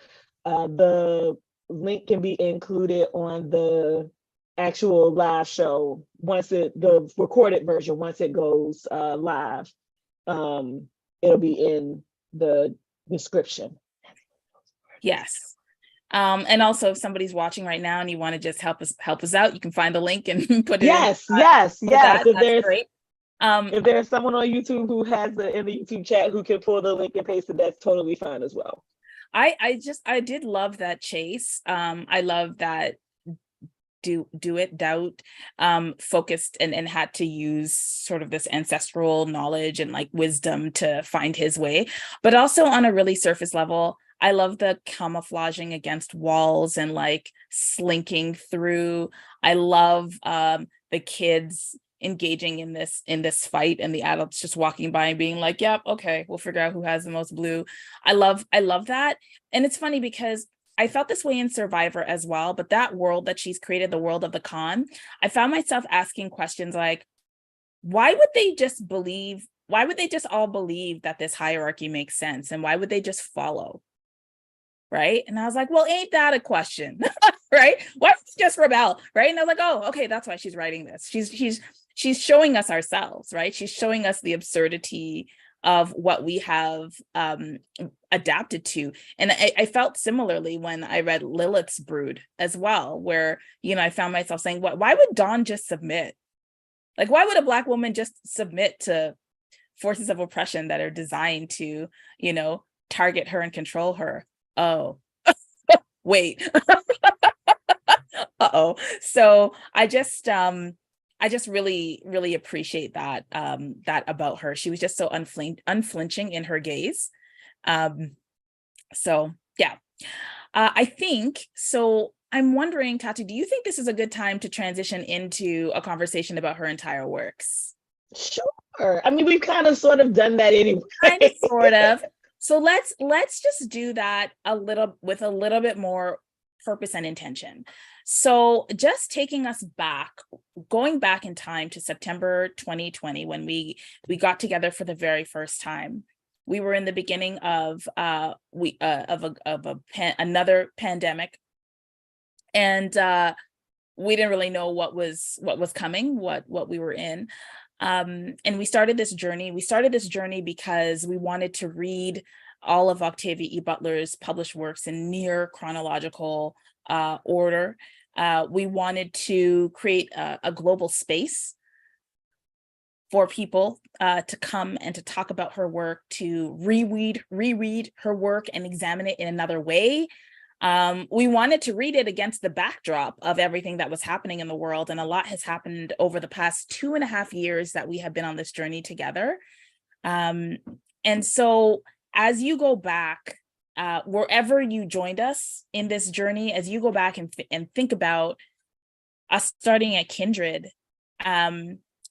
The link can be included on the actual live show the recorded version, once it goes live. It'll be in the description. Yes. And also, if somebody's watching right now and you want to just help us out, you can find the link and put it yes. That's great. If there's someone on YouTube who has in the YouTube chat who can pull the link and paste it, that's totally fine as well. I did love that chase. I love that Doubt focused and had to use sort of this ancestral knowledge and like wisdom to find his way, but also on a really surface level, I love the camouflaging against walls and like slinking through. I love the kids engaging in this fight and the adults just walking by and being like, yep, okay, we'll figure out who has the most blue. I love that. And it's funny because I felt this way in Survivor as well, but that world that she's created, the world of the con, I found myself asking questions like, why would they just all believe that this hierarchy makes sense? And why would they just follow? Right. And I was like, well, ain't that a question? Right? Why don't we just rebel? Right. And I was like, oh, okay, that's why she's writing this. She's showing us ourselves, right? She's showing us the absurdity of what we have adapted to. And I felt similarly when I read Lilith's Brood as well, where, I found myself saying, why would Dawn just submit? Like, why would a Black woman just submit to forces of oppression that are designed to, target her and control her? Oh, wait. Uh-oh. So I just really, really appreciate that that about her. She was just so unflinching in her gaze. So yeah. I think so. I'm wondering, Tati, do you think this is a good time to transition into a conversation about her entire works? Sure. I mean, we've kind of sort of done that anyway. Kind of, sort of. So let's just do that with a little bit more purpose and intention. So just taking us back, going back in time to September 2020, when we got together for the very first time. We were in the beginning of another pandemic, and we didn't really know what was coming, what we were in. And we started this journey. We started this journey because we wanted to read all of Octavia E. Butler's published works in near chronological order. We wanted to create a global space for people to come and to talk about her work, to reread her work and examine it in another way. We wanted to read it against the backdrop of everything that was happening in the world. And a lot has happened over the past 2.5 years that we have been on this journey together. And so as you go back, wherever you joined us in this journey, as you go back and think about us starting at Kindred,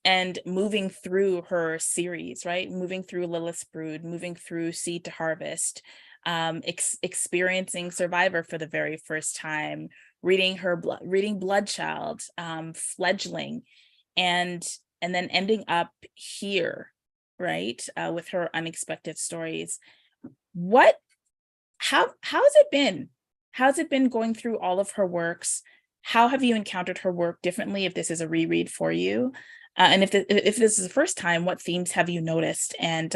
and moving through her series, right? Moving through Lilith's Brood, moving through Seed to Harvest, experiencing Survivor for the very first time, reading Bloodchild, Fledgling, and then ending up here, right? With her unexpected stories. How has it been? How's it been going through all of her works? How have you encountered her work differently if this is a reread for you? And if this is the first time, what themes have you noticed? And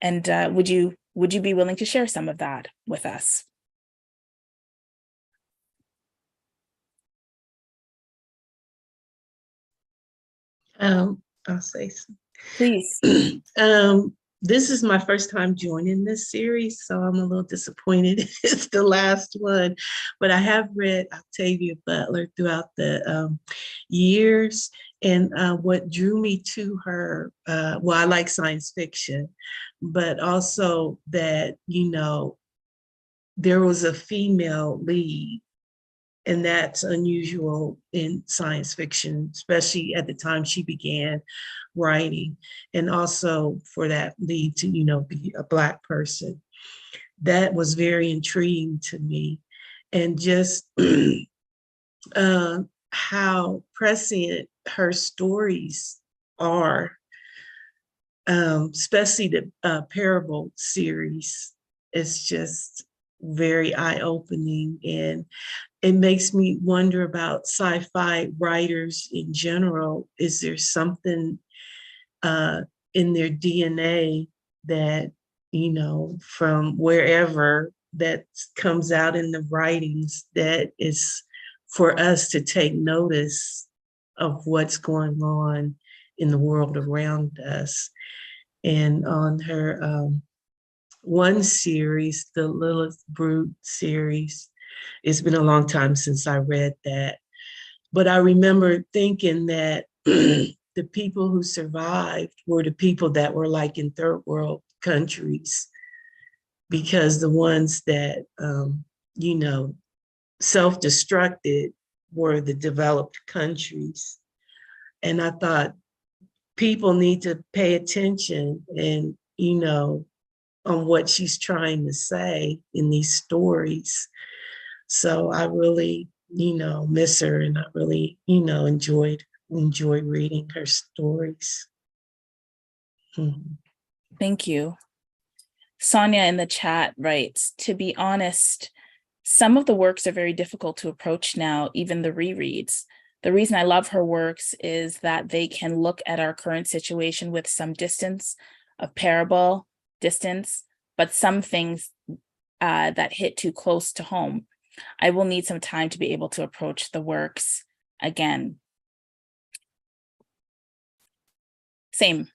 would you be willing to share some of that with us? I'll say something. Please. This is my first time joining this series, so I'm a little disappointed it's the last one. But I have read Octavia Butler throughout the years. And what drew me to her, well, I like science fiction, but also that, there was a female lead. And that's unusual in science fiction, especially at the time she began writing. And also for that lead to, be a Black person. That was very intriguing to me. And just how prescient her stories are, especially the Parable series. It's just very eye-opening, and it makes me wonder about sci-fi writers in general. Is there something in their DNA that, from wherever that comes out in the writings that is for us to take notice of what's going on in the world around us? And on her one series, the Lilith Brood series, it's been a long time since I read that, but I remember thinking that the people who survived were the people that were like in third world countries, because the ones that, self-destructed were the developed countries. And I thought people need to pay attention and, on what she's trying to say in these stories. So I really, miss her, and I really, enjoy reading her stories. Thank you. Sonia in the chat writes, to be honest, some of the works are very difficult to approach now, even the rereads. The reason I love her works is that they can look at our current situation with some distance of Parable, distance, but some things that hit too close to home. I will need some time to be able to approach the works again. Same.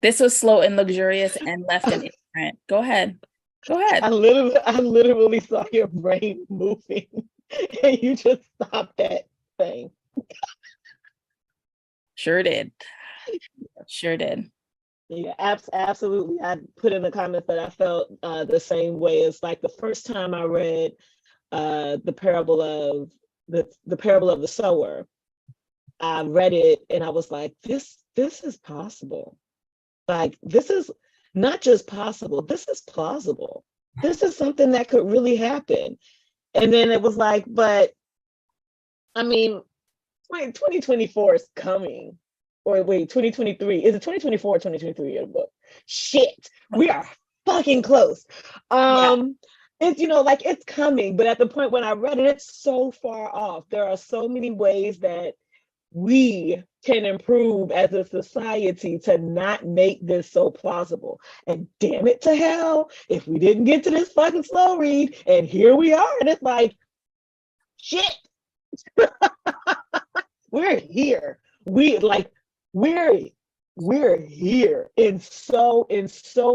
This was slow and luxurious and left an imprint. Go ahead. Go ahead. I literally saw your brain moving and you just stopped that thing. Sure did. Sure did. Yeah, absolutely. I put in the comments that I felt the same way. It's like the first time I read the parable of the parable of the sower. I read it and I was like, this is possible. Like, this is not just possible, this is plausible. This is something that could really happen. And then it was like, but I mean, 2024 is coming. Or wait, 2023. Is it 2024 or 2023 in the book? Shit, we are fucking close. It's, you know, like, it's coming, but at the point when I read it, it's so far off. There are so many ways that we can improve as a society to not make this so plausible. And damn it to hell, if we didn't get to this fucking slow read, and here we are, and it's like, shit, we're here. We're here in so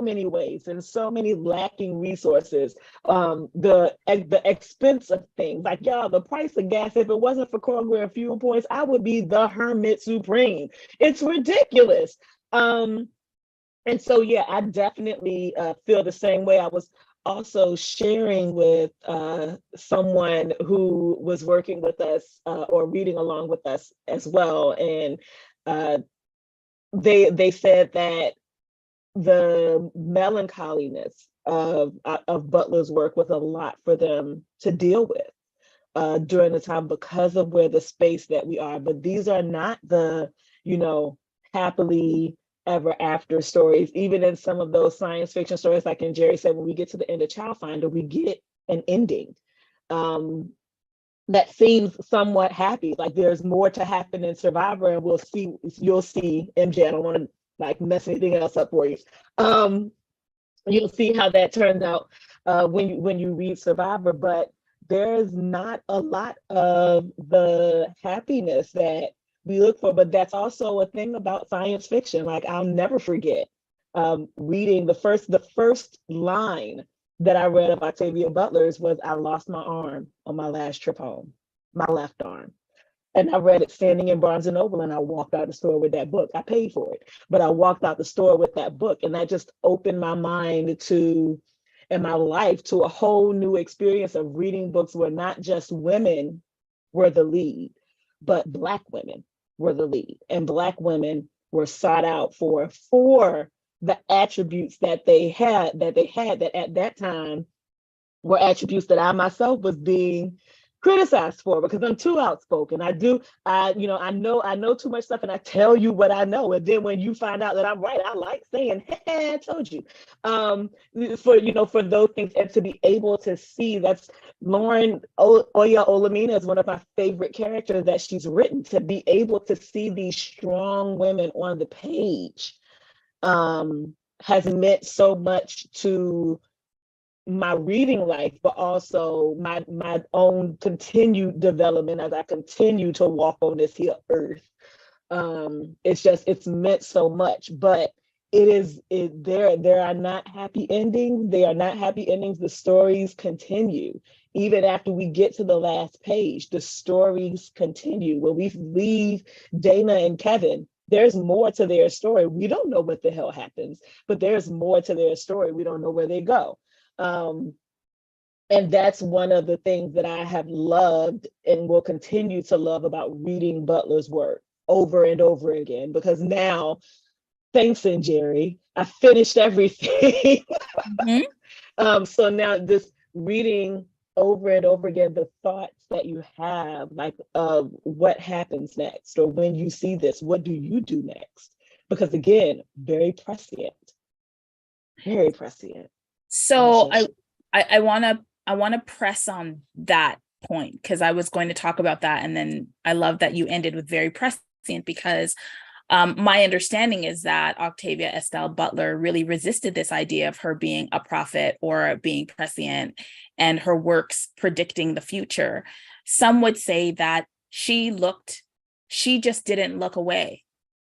many ways, in so many lacking resources. The expense of things, like, y'all, the price of gas, if it wasn't for Kroger and fuel points, I would be the hermit supreme. It's ridiculous. And so, yeah, I definitely feel the same way. I was also sharing with someone who was working with us or reading along with us as well, and they said that the melancholiness of Butler's work was a lot for them to deal with during the time because of where the space that we are. But these are not the, you know, happily ever after stories. Even in some of those science fiction stories, like in Jerry said, when we get to the end of Childfinder, we get an ending that seems somewhat happy. Like, there's more to happen in Survivor, and you'll see, MJ, I don't want to like mess anything else up for you. You'll see how that turns out when you read Survivor, but there's not a lot of the happiness that we look for. But that's also a thing about science fiction. Like, I'll never forget reading the first line that I read of Octavia Butler's was, I lost my arm on my last trip home, my left arm. And I read it standing in Barnes and Noble, and I walked out the store with that book. I paid for it, but I walked out the store with that book, and that just opened my mind to, and my life to, a whole new experience of reading books where not just women were the lead, but Black women were the lead, and Black women were sought out for the attributes that they had that at that time were attributes that I myself was being criticized for, because I'm too outspoken. I know too much stuff, and I tell you what I know. And then when you find out that I'm right, I like saying, hey, I told you. For those things, and to be able to see, that's Lauren Oya Olamina is one of my favorite characters that she's written. To be able to see these strong women on the page has meant so much to my reading life, but also my own continued development as I continue to walk on this here earth. It's meant so much, but there are not happy endings. They are not happy endings. The stories continue. Even after we get to the last page, the stories continue. When we leave Dana and Kevin, there's more to their story. We don't know what the hell happens, but there's more to their story. We don't know where they go. And that's one of the things that I have loved and will continue to love about reading Butler's work over and over again, because now, thanks, and Jerry, I finished everything. Mm-hmm. So now this reading over and over again, the thoughts that you have, like, of what happens next, or when you see this, what do you do next? Because again, very prescient. So I want to press on that point, because I was going to talk about that, and then I love that you ended with very prescient, because my understanding is that Octavia Estelle Butler really resisted this idea of her being a prophet or being prescient and her works predicting the future. Some would say that she just didn't look away.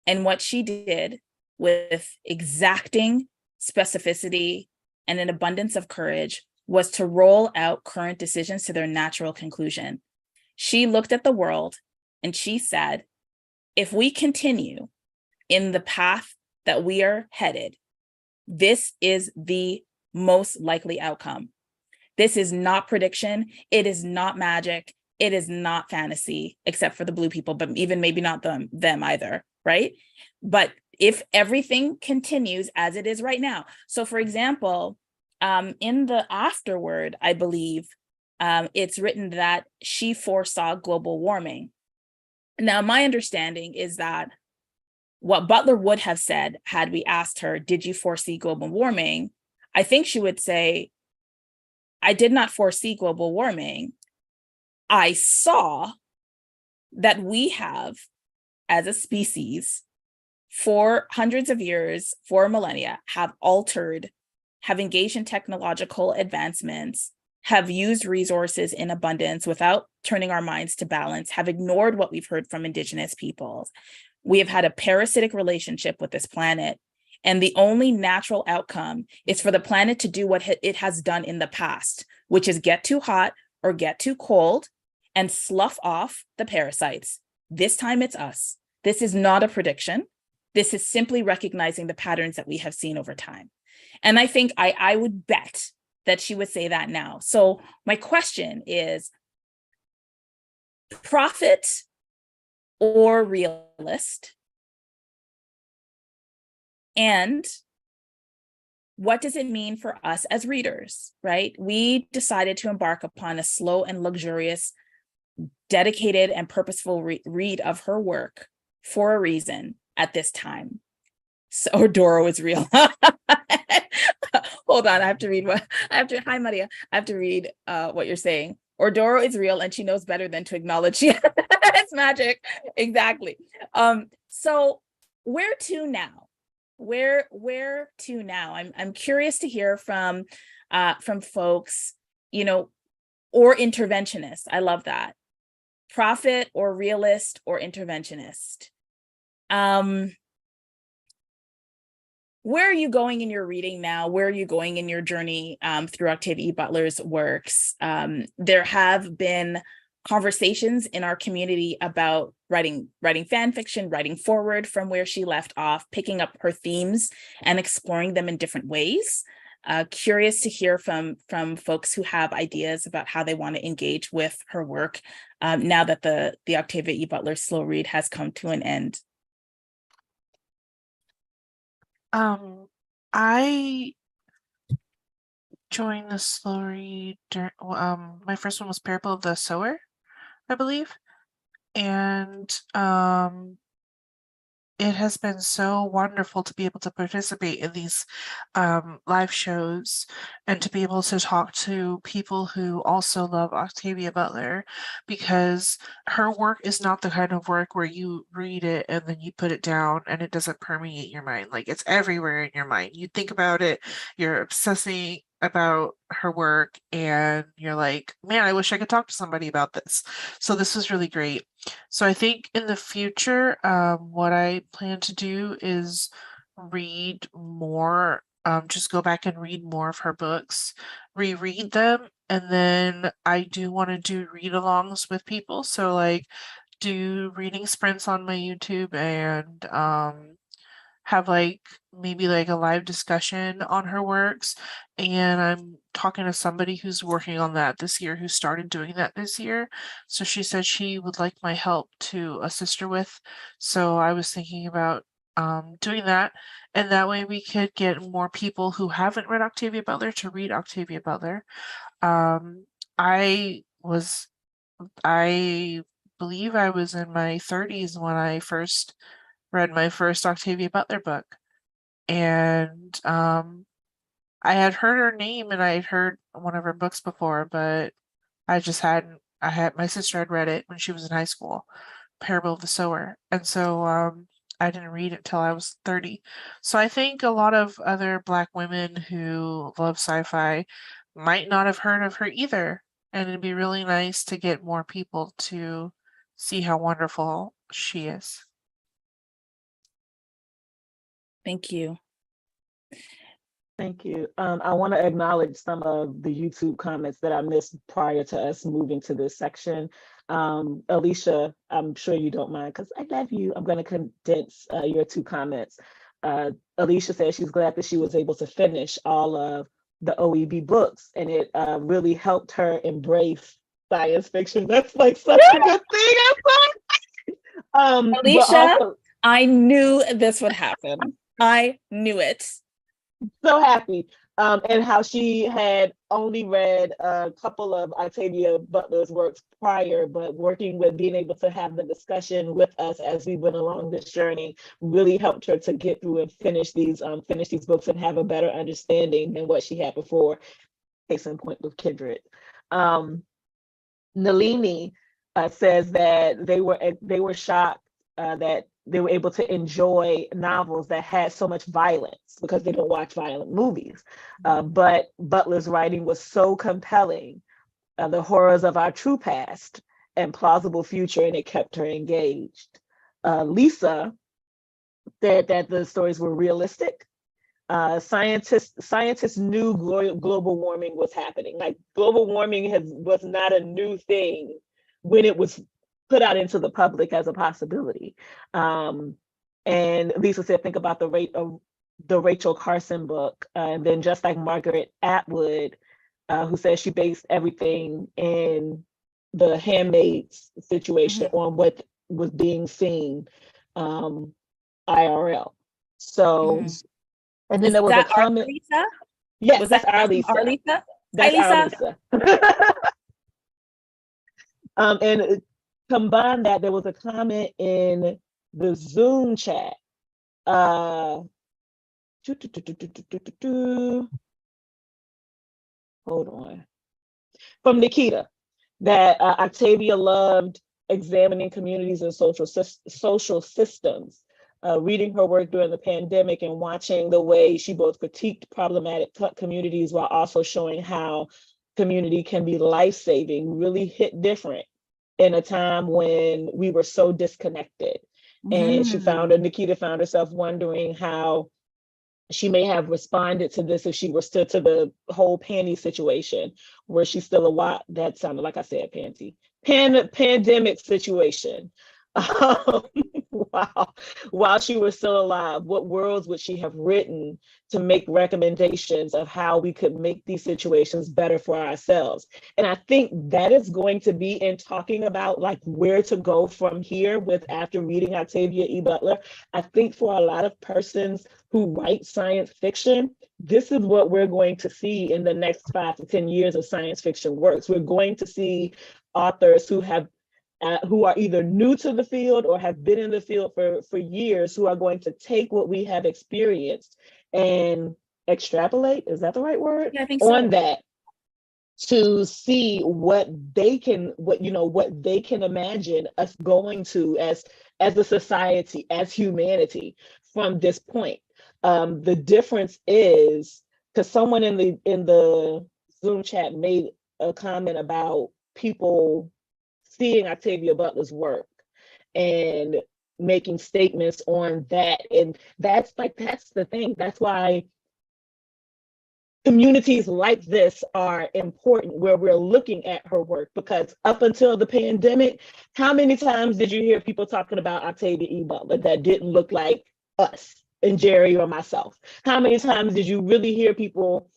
And what she did with exacting specificity and an abundance of courage was to roll out current decisions to their natural conclusion. She looked at the world and she said, if we continue in the path that we are headed, this is the most likely outcome. This is not prediction. It is not magic. It is not fantasy, except for the blue people, but even maybe not them either, right? But if everything continues as it is right now. So for example, in the afterword, I believe, it's written that she foresaw global warming. Now, my understanding is that what Butler would have said had we asked her, did you foresee global warming? I think she would say, I did not foresee global warming. I saw that we have, as a species, for hundreds of years, for millennia, have altered, have engaged in technological advancements, have used resources in abundance without turning our minds to balance, have ignored what we've heard from indigenous peoples. We have had a parasitic relationship with this planet. And the only natural outcome is for the planet to do what it has done in the past, which is get too hot or get too cold and slough off the parasites. This time it's us. This is not a prediction. This is simply recognizing the patterns that we have seen over time. And I think I would bet that she would say that now. So my question is, prophet or realist? And what does it mean for us as readers, right? We decided to embark upon a slow and luxurious, dedicated and purposeful read of her work for a reason at this time. So Doro is real. Hold on, I have to read hi Maria, I have to read what you're saying. Ordoro is real and she knows better than to acknowledge it's magic. Exactly. So where to now? Where to now? I'm curious to hear from folks, or interventionists. I love that. Prophet or realist or interventionist. Where are you going in your reading now? Where are you going in your journey through Octavia E. Butler's works? There have been conversations in our community about writing fan fiction, writing forward from where she left off, picking up her themes and exploring them in different ways. Curious to hear from folks who have ideas about how they want to engage with her work now that the Octavia E. Butler slow read has come to an end. I joined the slow read during, my first one was Parable of the Sower, I believe. And it has been so wonderful to be able to participate in these live shows and to be able to talk to people who also love Octavia Butler, because her work is not the kind of work where you read it and then you put it down and it doesn't permeate your mind. Like, it's everywhere in your mind. You think about it, you're obsessing about her work, and you're like, man, I wish I could talk to somebody about this. So this was really great. So I think in the future, what I plan to do is read more, just go back and read more of her books, reread them, and then I do want to do read-alongs with people. So like do reading sprints on my YouTube and have like maybe like a live discussion on her works. And I'm talking to somebody who's working on that this year, who started doing that this year. So she said she would like my help to assist her with. So I was thinking about doing that. And that way we could get more people who haven't read Octavia Butler to read Octavia Butler. I believe I was in my 30s when I first read my first Octavia Butler book. And I had heard her name and I had heard one of her books before, but I just hadn't. My sister had read it when she was in high school, Parable of the Sower. And so I didn't read it till I was 30. So I think a lot of other Black women who love sci-fi might not have heard of her either. And it'd be really nice to get more people to see how wonderful she is. Thank you. Thank you. I want to acknowledge some of the YouTube comments that I missed prior to us moving to this section. Alicia, I'm sure you don't mind because I love you. I'm going to condense your two comments. Alicia said she's glad that she was able to finish all of the OEB books, and it really helped her embrace science fiction. That's like such a good thing. But Alicia, also, I knew this would happen. I knew it. so happy. And how she had only read a couple of Octavia Butler's works prior, but working with being able to have the discussion with us as we went along this journey really helped her to get through and finish these books and have a better understanding than what she had before. Case in point with Kindred. Nalini says that they were shocked that they were able to enjoy novels that had so much violence because they don't watch violent movies. But Butler's writing was so compelling, the horrors of our true past and plausible future, and it kept her engaged. Lisa said that the stories were realistic. Scientists knew global warming was happening. Like global warming was not a new thing when it was put out into the public as a possibility. And Lisa said, think about the Rachel Carson book, and then just like Margaret Atwood, who says she based everything in the Handmaid's situation on what was being seen IRL. So, and then there was a comment. Lisa? Yes, Was that's that our Lisa. our Lisa? That's Hi, our Lisa. Lisa. And combine that, there was a comment in the Zoom chat. Hold on. From Nikita, that Octavia loved examining communities and social systems. Reading her work during the pandemic and watching the way she both critiqued problematic communities while also showing how community can be life-saving really hit different in a time when we were so disconnected. And Nikita found herself wondering how she may have responded to this if she were still to the whole panty situation, where she's still that sounded like I said panty, pandemic situation. Wow. While she was still alive, what worlds would she have written to make recommendations of how we could make these situations better for ourselves? And I think that is going to be in talking about like where to go from here with after reading Octavia E. Butler. I think for a lot of persons who write science fiction, this is what we're going to see in the next 5 to 10 years of science fiction works. We're going to see authors who are either new to the field or have been in the field for years, who are going to take what we have experienced and extrapolate, is that the right word? Yeah, I think so. On that, to see what they can imagine us going to as a society, as humanity from this point. The difference is, because someone in the Zoom chat made a comment about people seeing Octavia Butler's work and making statements on that. And that's the thing. That's why communities like this are important, where we're looking at her work, because up until the pandemic, how many times did you hear people talking about Octavia E. Butler that didn't look like us and Jerry or myself? How many times did you really hear people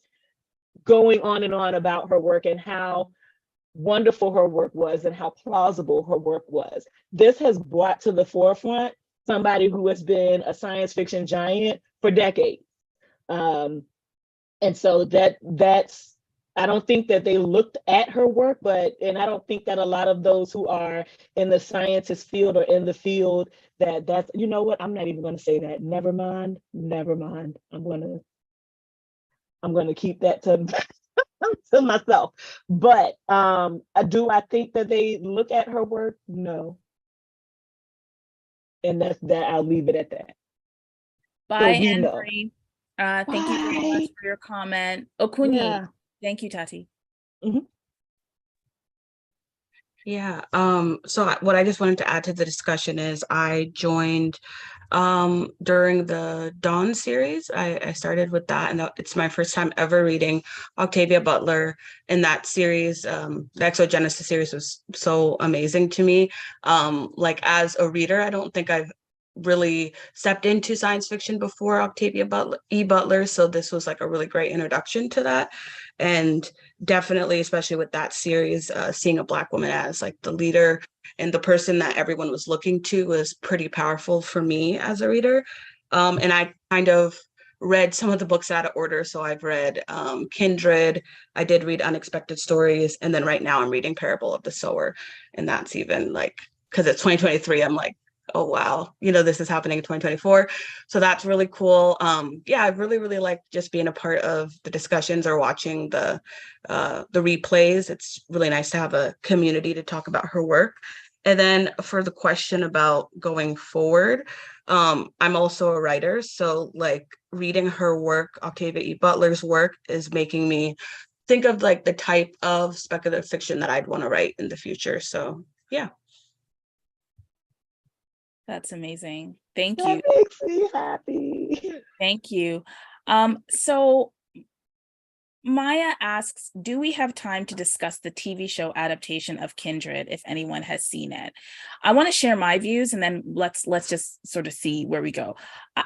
going on and on about her work and how wonderful her work was and how plausible her work was? This has brought to the forefront somebody who has been a science fiction giant for decades. And so that's, I don't think that they looked at her work, and I don't think that a lot of those who are in the scientist field or in the field that's, you know what, I'm not even going to say that. Never mind. I'm going to keep that to to myself. But do I think that they look at her work? No. And that's that. I'll leave it at that. Bye, So Anne Marie. Thank you very much for your comment. Okunyi. Yeah. Thank you, Tati. Yeah. What I just wanted to add to the discussion is I joined during the Dawn series. I started with that, and it's my first time ever reading Octavia Butler. In that series, the Exogenesis series was so amazing to me. Like as a reader, I don't think I've really stepped into science fiction before Octavia Butler. So this was like a really great introduction to that. And definitely, especially with that series, seeing a Black woman as like the leader and the person that everyone was looking to was pretty powerful for me as a reader. And I kind of read some of the books out of order. So I've read Kindred, I did read Unexpected Stories, and then right now I'm reading Parable of the Sower. And that's even like, because it's 2023, I'm like, oh wow, this is happening in 2024. So that's really cool. Yeah, I really like just being a part of the discussions or watching the replays. It's really nice to have a community to talk about her work. And then for the question about going forward, I'm also a writer. So like reading her work, Octavia E. Butler's work, is making me think of like the type of speculative fiction that I'd want to write in the future. So yeah. That's amazing. Thank That you. makes me happy. Thank you. So Maya asks, do we have time to discuss the TV show adaptation of Kindred if anyone has seen it? I want to share my views and then let's just sort of see where we go.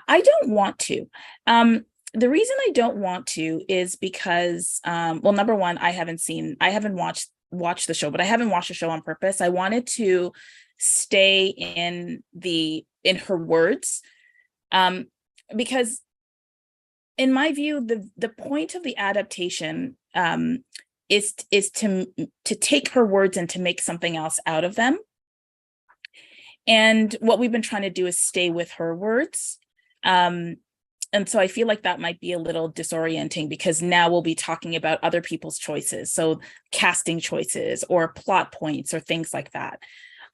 I don't want to. The reason I don't want to is because, well, number one, I haven't watched the show, but I haven't watched the show on purpose. I wanted to stay in her words, because in my view, the point of the adaptation is to take her words and to make something else out of them. And what we've been trying to do is stay with her words. And so I feel like that might be a little disorienting because now we'll be talking about other people's choices. So casting choices or plot points or things like that.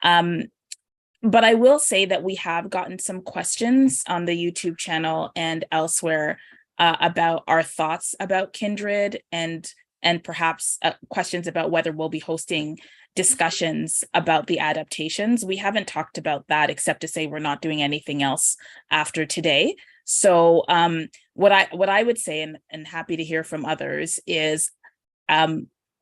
But I will say that we have gotten some questions on the YouTube channel and elsewhere about our thoughts about Kindred and perhaps questions about whether we'll be hosting discussions about the adaptations. We haven't talked about that except to say we're not doing anything else after today. So what I would say, and happy to hear from others, is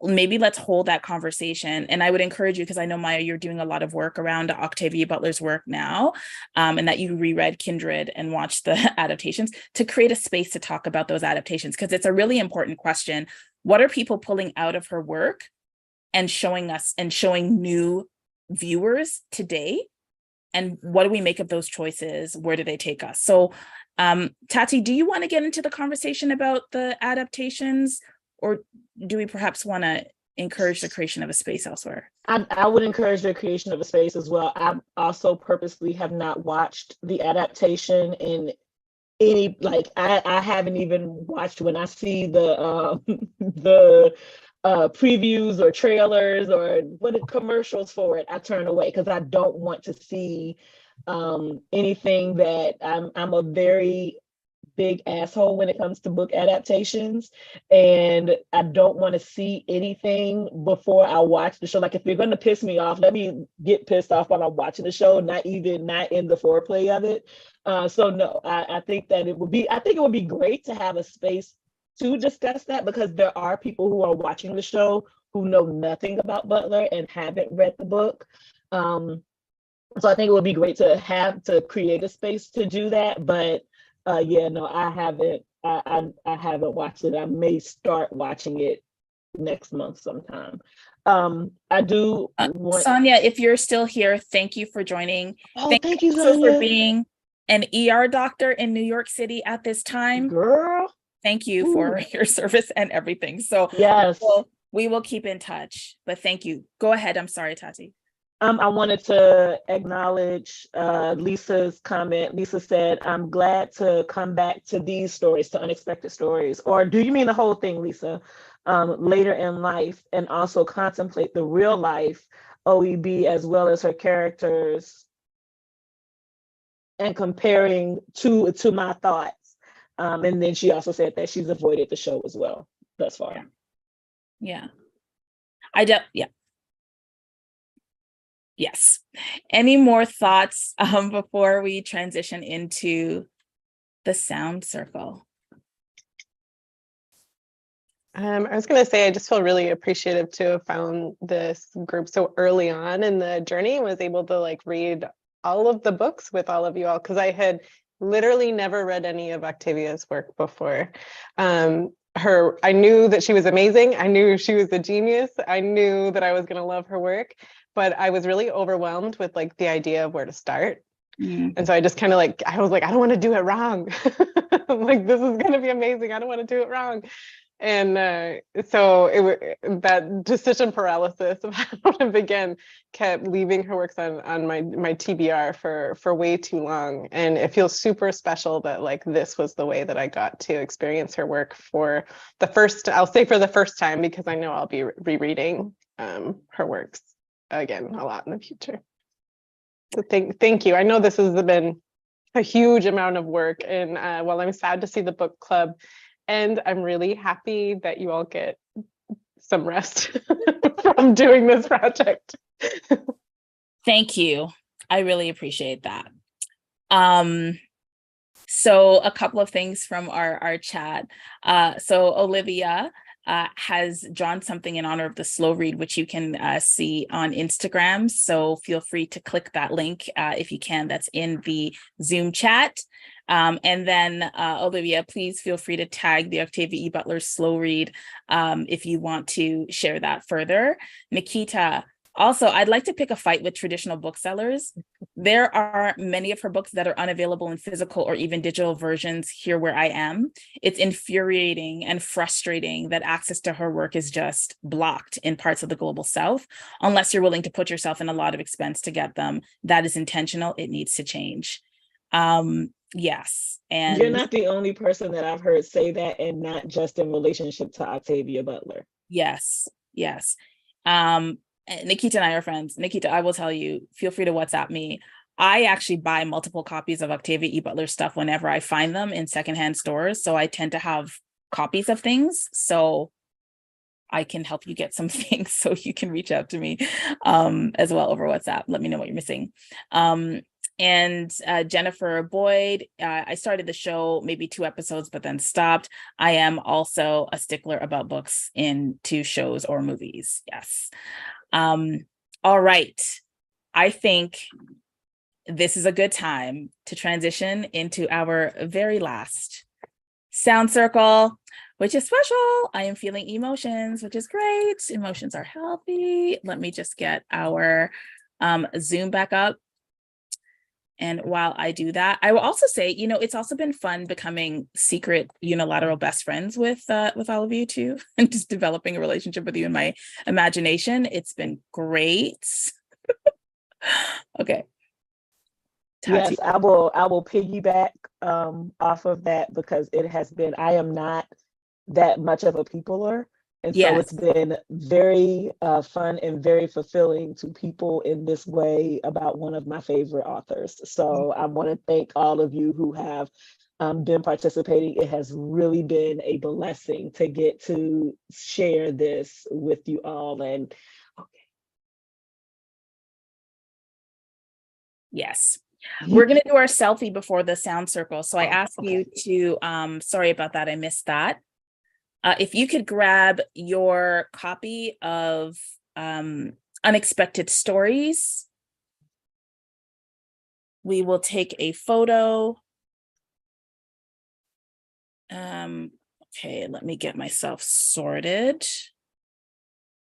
maybe let's hold that conversation. And I would encourage you, because I know, Maya, you're doing a lot of work around Octavia Butler's work now, and that you reread Kindred and watched the adaptations, to create a space to talk about those adaptations, because it's a really important question. What are people pulling out of her work and showing us and showing new viewers today? And what do we make of those choices? Where do they take us? So, Tati, do you want to get into the conversation about the adaptations, or do we perhaps want to encourage the creation of a space elsewhere? I would encourage the creation of a space as well. I also purposely have not watched the adaptation in any, like, I haven't even watched when I see the previews or trailers or commercials for it. I turn away because I don't want to see anything that I'm a very big asshole when it comes to book adaptations, and I don't want to see anything before I watch the show. Like, if you're going to piss me off, let me get pissed off while I'm watching the show, not in the foreplay of it. So no, I think it would be great to have a space to discuss that, because there are people who are watching the show who know nothing about Butler and haven't read the book. So I think it would be great to create a space to do that. But yeah, no, I haven't. I haven't watched it. I may start watching it next month sometime. I do want Sonia, if you're still here, thank you for joining. Oh, thank you, also Sonia. for being an ER doctor in New York City at this time. Girl. Thank you for your service and everything. So yes, we will keep in touch. But thank you. Go ahead. I'm sorry, Tati. I wanted to acknowledge Lisa's comment. Lisa said, I'm glad to come back to these stories, to unexpected stories. Or do you mean the whole thing, Lisa? Later in life, and also contemplate the real life OEB as well as her characters, and comparing to my thoughts. And then she also said that she's avoided the show as well thus far. Yeah. Yes. Any more thoughts before we transition into the sound circle? I was going to say, I just feel really appreciative to have found this group so early on in the journey, was able to like read all of the books with all of you all, because I had literally never read any of Octavia's work before. I knew that she was amazing. I knew she was a genius. I knew that I was going to love her work, but I was really overwhelmed with like the idea of where to start. And so I just kind of like, I was like, I don't want to do it wrong. Like, this is going to be amazing. I don't want to do it wrong. And so that decision paralysis of how to begin kept leaving her works on my TBR for way too long. And it feels super special that like this was the way that I got to experience her work for the first time, because I know I'll be rereading her works again a lot in the future. So thank you. I know this has been a huge amount of work, and while I'm sad to see the book club, and I'm really happy that you all get some rest from doing this project. Thank you. I really appreciate that. So a couple of things from our chat. So Olivia has drawn something in honor of the slow read, which you can see on Instagram. So feel free to click that link if you can. That's in the Zoom chat. And then Olivia, please feel free to tag the Octavia E. Butler slow read if you want to share that further. Nikita, also, I'd like to pick a fight with traditional booksellers. There are many of her books that are unavailable in physical or even digital versions here where I am. It's infuriating and frustrating that access to her work is just blocked in parts of the global South, unless you're willing to put yourself in a lot of expense to get them. That is intentional. It needs to change. Yes. And you're not the only person that I've heard say that, and not just in relationship to Octavia Butler. Yes. Nikita and I are friends. Nikita, I will tell you, feel free to WhatsApp me. I actually buy multiple copies of Octavia E. Butler stuff whenever I find them in secondhand stores. So I tend to have copies of things. So I can help you get some things, so you can reach out to me as well over WhatsApp. Let me know what you're missing. And Jennifer Boyd, I started the show maybe 2 episodes, but then stopped. I am also a stickler about books into shows or movies. Yes. All right. I think this is a good time to transition into our very last sound circle, which is special. I am feeling emotions, which is great. Emotions are healthy. Let me just get our Zoom back up. And while I do that, I will also say, it's also been fun becoming secret unilateral best friends with all of you too, and just developing a relationship with you in my imagination. It's been great. Okay. Tati. Yes, I will piggyback off of that, because it has been, I am not that much of a peopler. And so it's been very fun and very fulfilling to people in this way about one of my favorite authors. So I want to thank all of you who have been participating. It has really been a blessing to get to share this with you all. And Yes. We're going to do our selfie before the sound circle. So I ask you to, sorry about that, I missed that. If you could grab your copy of Unexpected Stories, we will take a photo. Okay, let me get myself sorted.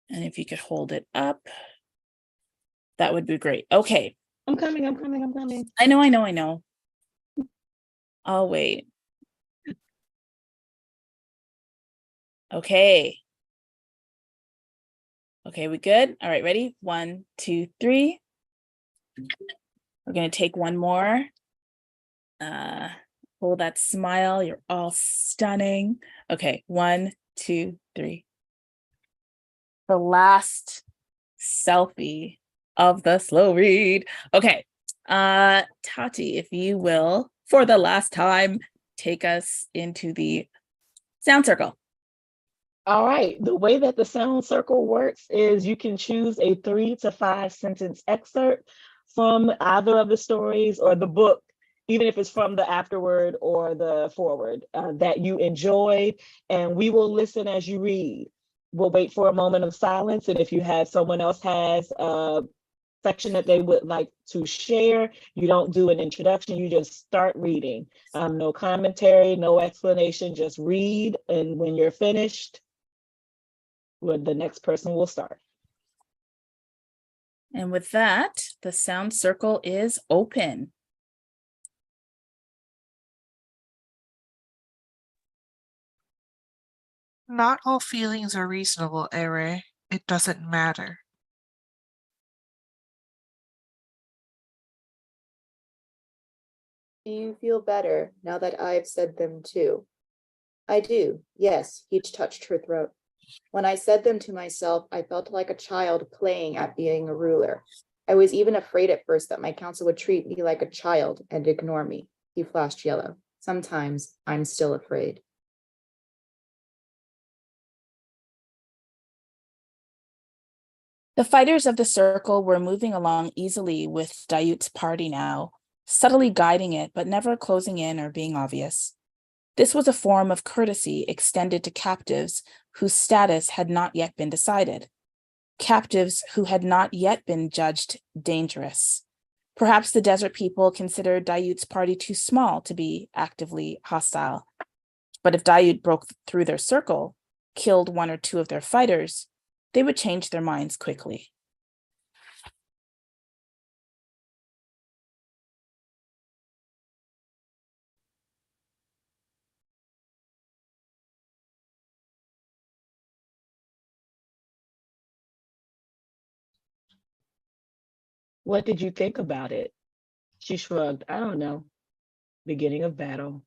And if you could hold it up, that would be great. Okay. I'm coming. I know. I'll wait. Okay, we good? All right, ready? 1, 2, 3. We're gonna take one more. Hold that smile. You're all stunning. Okay, 1, 2, 3. The last selfie of the slow read. Okay, Tati, if you will, for the last time, take us into the sound circle. All right, the way that the sound circle works is you can choose a 3 to 5 sentence excerpt from either of the stories or the book, even if it's from the afterword or the forward that you enjoyed, and we will listen as you read. We'll wait for a moment of silence, and if you have someone else has a section that they would like to share, you don't do an introduction, you just start reading. No commentary, no explanation, just read, and when you're finished, the next person will start. And with that, the sound circle is open. Not all feelings are reasonable, Ere. It doesn't matter. Do you feel better now that I've said them too? I do, yes, he touched her throat. When I said them to myself, I felt like a child playing at being a ruler. I was even afraid at first that my counsel would treat me like a child and ignore me. He flashed yellow. Sometimes I'm still afraid. The fighters of the circle were moving along easily with Dayut's party now, subtly guiding it, but never closing in or being obvious. This was a form of courtesy extended to captives whose status had not yet been decided, captives who had not yet been judged dangerous. Perhaps the desert people considered Dayut's party too small to be actively hostile. But if Dayut broke through their circle, killed one or two of their fighters, they would change their minds quickly. What did you think about it? She shrugged. I don't know. Beginning of battle.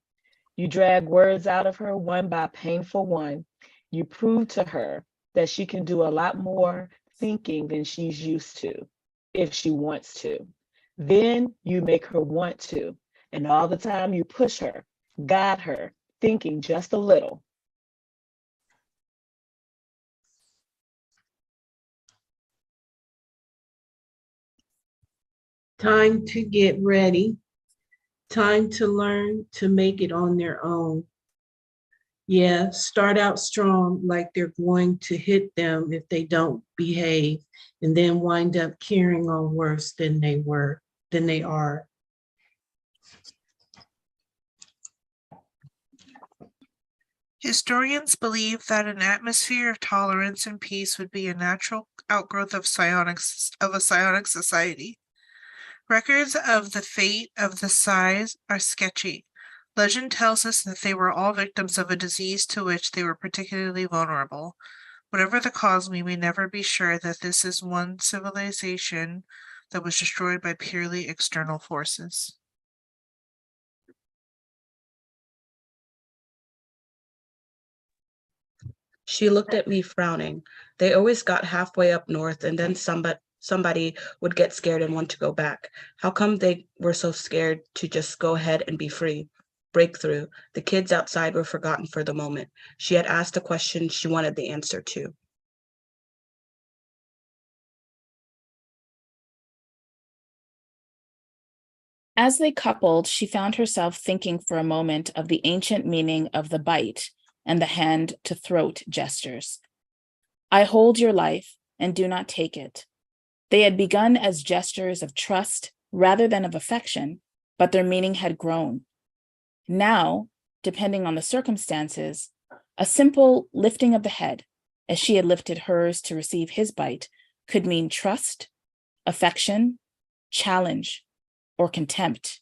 You drag words out of her one by painful one. You prove to her that she can do a lot more thinking than she's used to, if she wants to. Then you make her want to. And all the time you push her, guide her, thinking just a little. Time to get ready. Time to learn to make it on their own. Yeah, start out strong like they're going to hit them if they don't behave, and then wind up carrying on worse than they are. Historians believe that an atmosphere of tolerance and peace would be a natural outgrowth of a psionic society. Records of the fate of the Psis are sketchy. Legend tells us that they were all victims of a disease to which they were particularly vulnerable. Whatever the cause, we may never be sure that this is one civilization that was destroyed by purely external forces. She looked at me frowning. They always got halfway up north and then somebody would get scared and want to go back. How come they were so scared to just go ahead and be free? Breakthrough. The kids outside were forgotten for the moment. She had asked a question she wanted the answer to. As they coupled, she found herself thinking for a moment of the ancient meaning of the bite and the hand to throat gestures. I hold your life and do not take it. They had begun as gestures of trust rather than of affection, but their meaning had grown. Now, depending on the circumstances, a simple lifting of the head, as she had lifted hers to receive his bite, could mean trust, affection, challenge, or contempt.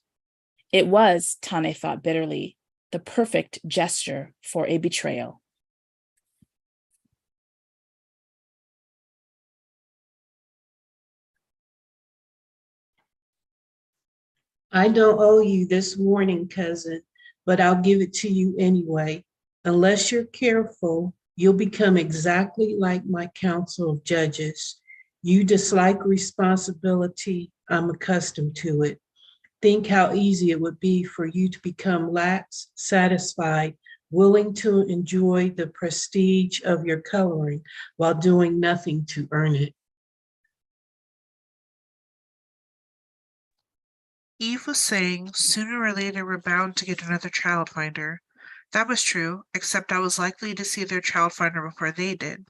It was, Tane thought bitterly, the perfect gesture for a betrayal. I don't owe you this warning, cousin, but I'll give it to you anyway. Unless you're careful, you'll become exactly like my council of judges. You dislike responsibility. I'm accustomed to it. Think how easy it would be for you to become lax, satisfied willing to enjoy the prestige of your coloring while doing nothing to earn it. Eve was saying sooner or later we're bound to get another child finder. That was true, except I was likely to see their child finder before they did.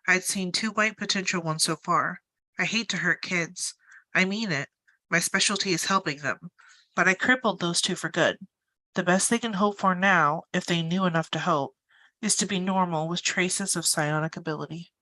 I'd seen 2 white potential ones so far. I hate to hurt kids. I mean it. My specialty is helping them. But I crippled those 2 for good. The best they can hope for now, if they knew enough to hope, is to be normal with traces of psionic ability.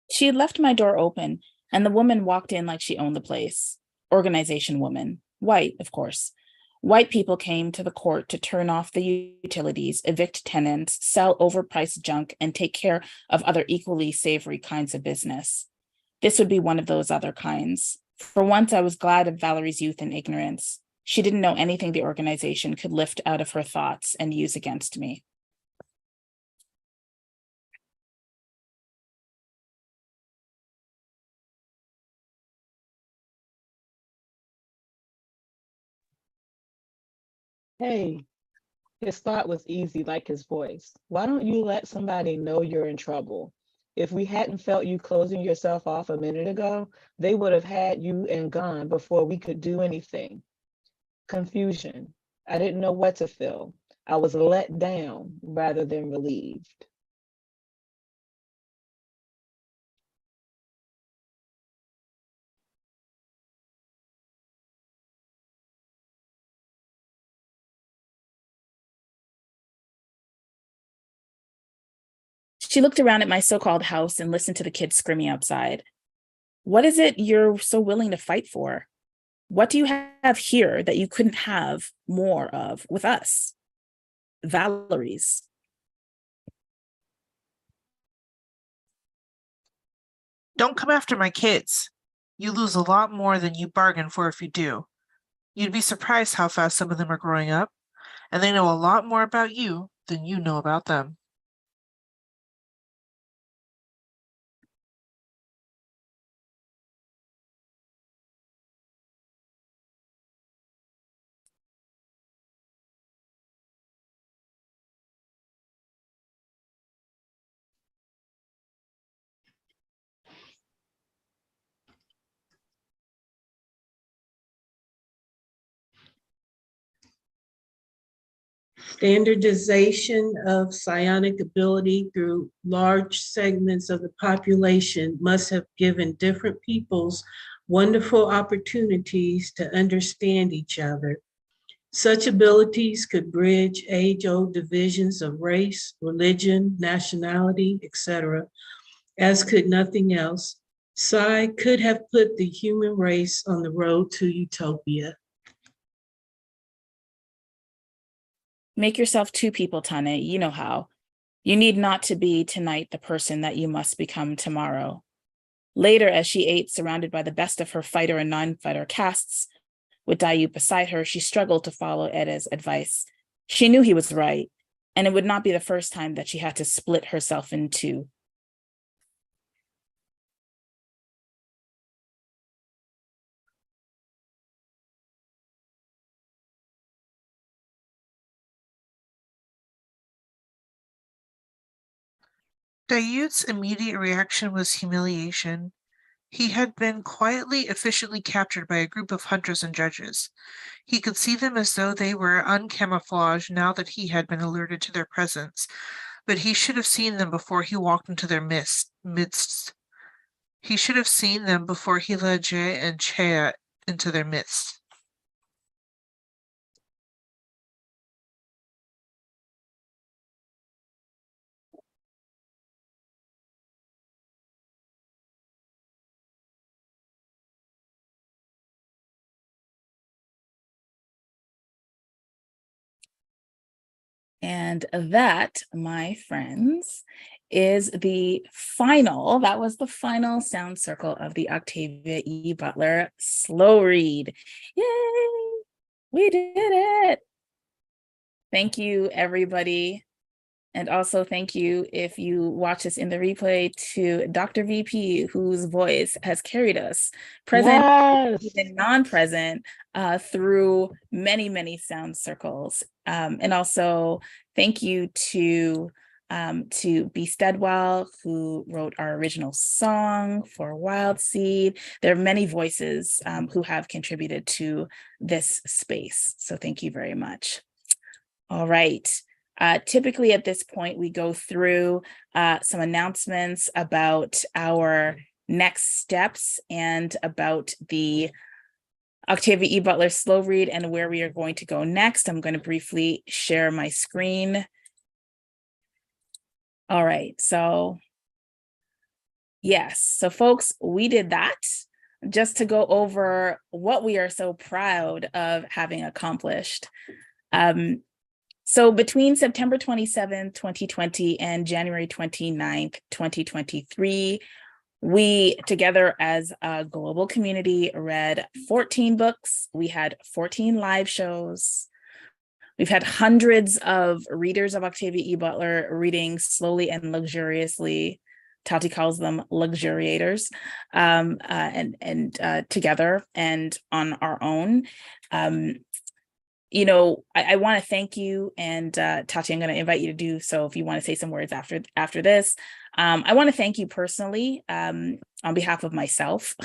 She had left my door open, and the woman walked in like she owned the place. Organization woman. White, of course. White people came to the court to turn off the utilities, evict tenants, sell overpriced junk, and take care of other equally savory kinds of business. This would be one of those other kinds. For once, I was glad of Valerie's youth and ignorance. She didn't know anything the organization could lift out of her thoughts and use against me. Hey, his thought was easy like his voice. Why don't you let somebody know you're in trouble? If we hadn't felt you closing yourself off a minute ago, they would have had you and gone before we could do anything. Confusion. I didn't know what to feel. I was let down rather than relieved. She looked around at my so-called house and listened to the kids screaming outside. What is it you're so willing to fight for? What do you have here that you couldn't have more of with us? Valerie's. Don't come after my kids. You lose a lot more than you bargain for if you do. You'd be surprised how fast some of them are growing up, and they know a lot more about you than you know about them. Standardization of psionic ability through large segments of the population must have given different peoples wonderful opportunities to understand each other. Such abilities could bridge age-old divisions of race, religion, nationality, etc., as could nothing else. Psi could have put the human race on the road to utopia. Make yourself 2 people, Tane. You know how. You need not to be tonight the person that you must become tomorrow. Later, as she ate, surrounded by the best of her fighter and non-fighter castes, with Dayu beside her, she struggled to follow Eda's advice. She knew he was right, and it would not be the first time that she had to split herself in 2. Dayut's immediate reaction was humiliation. He had been quietly, efficiently captured by a group of hunters and judges. He could see them as though they were uncamouflaged now that he had been alerted to their presence, but he should have seen them before he walked into their midst. He should have seen them before he led Jay and Chea into their midst. And that, my friends, is that was the final sound circle of the Octavia E. Butler slow read. Yay, we did it. Thank you, everybody. And also thank you, if you watch this in the replay, to Dr. VP, whose voice has carried us, present, Yes. even non-present, through many, many sound circles. And also thank you to B. Steadwell, who wrote our original song for Wild Seed. There are many voices who have contributed to this space. So thank you very much. All right. Typically at this point, we go through some announcements about our next steps and about the Octavia E. Butler slow read and where we are going to go next. I'm going to briefly share my screen. All right, so yes, so folks, we did that just to go over what we are so proud of having accomplished. So between September 27, 2020 and January 29th, 2023, we together as a global community read 14 books. We had 14 live shows. We've had hundreds of readers of Octavia E. Butler reading slowly and luxuriously. Tati calls them luxuriators, and together and on our own. You know, I want to thank you, and Tati, I'm going to invite you to do so if you want to say some words after this. I want to thank you personally on behalf of myself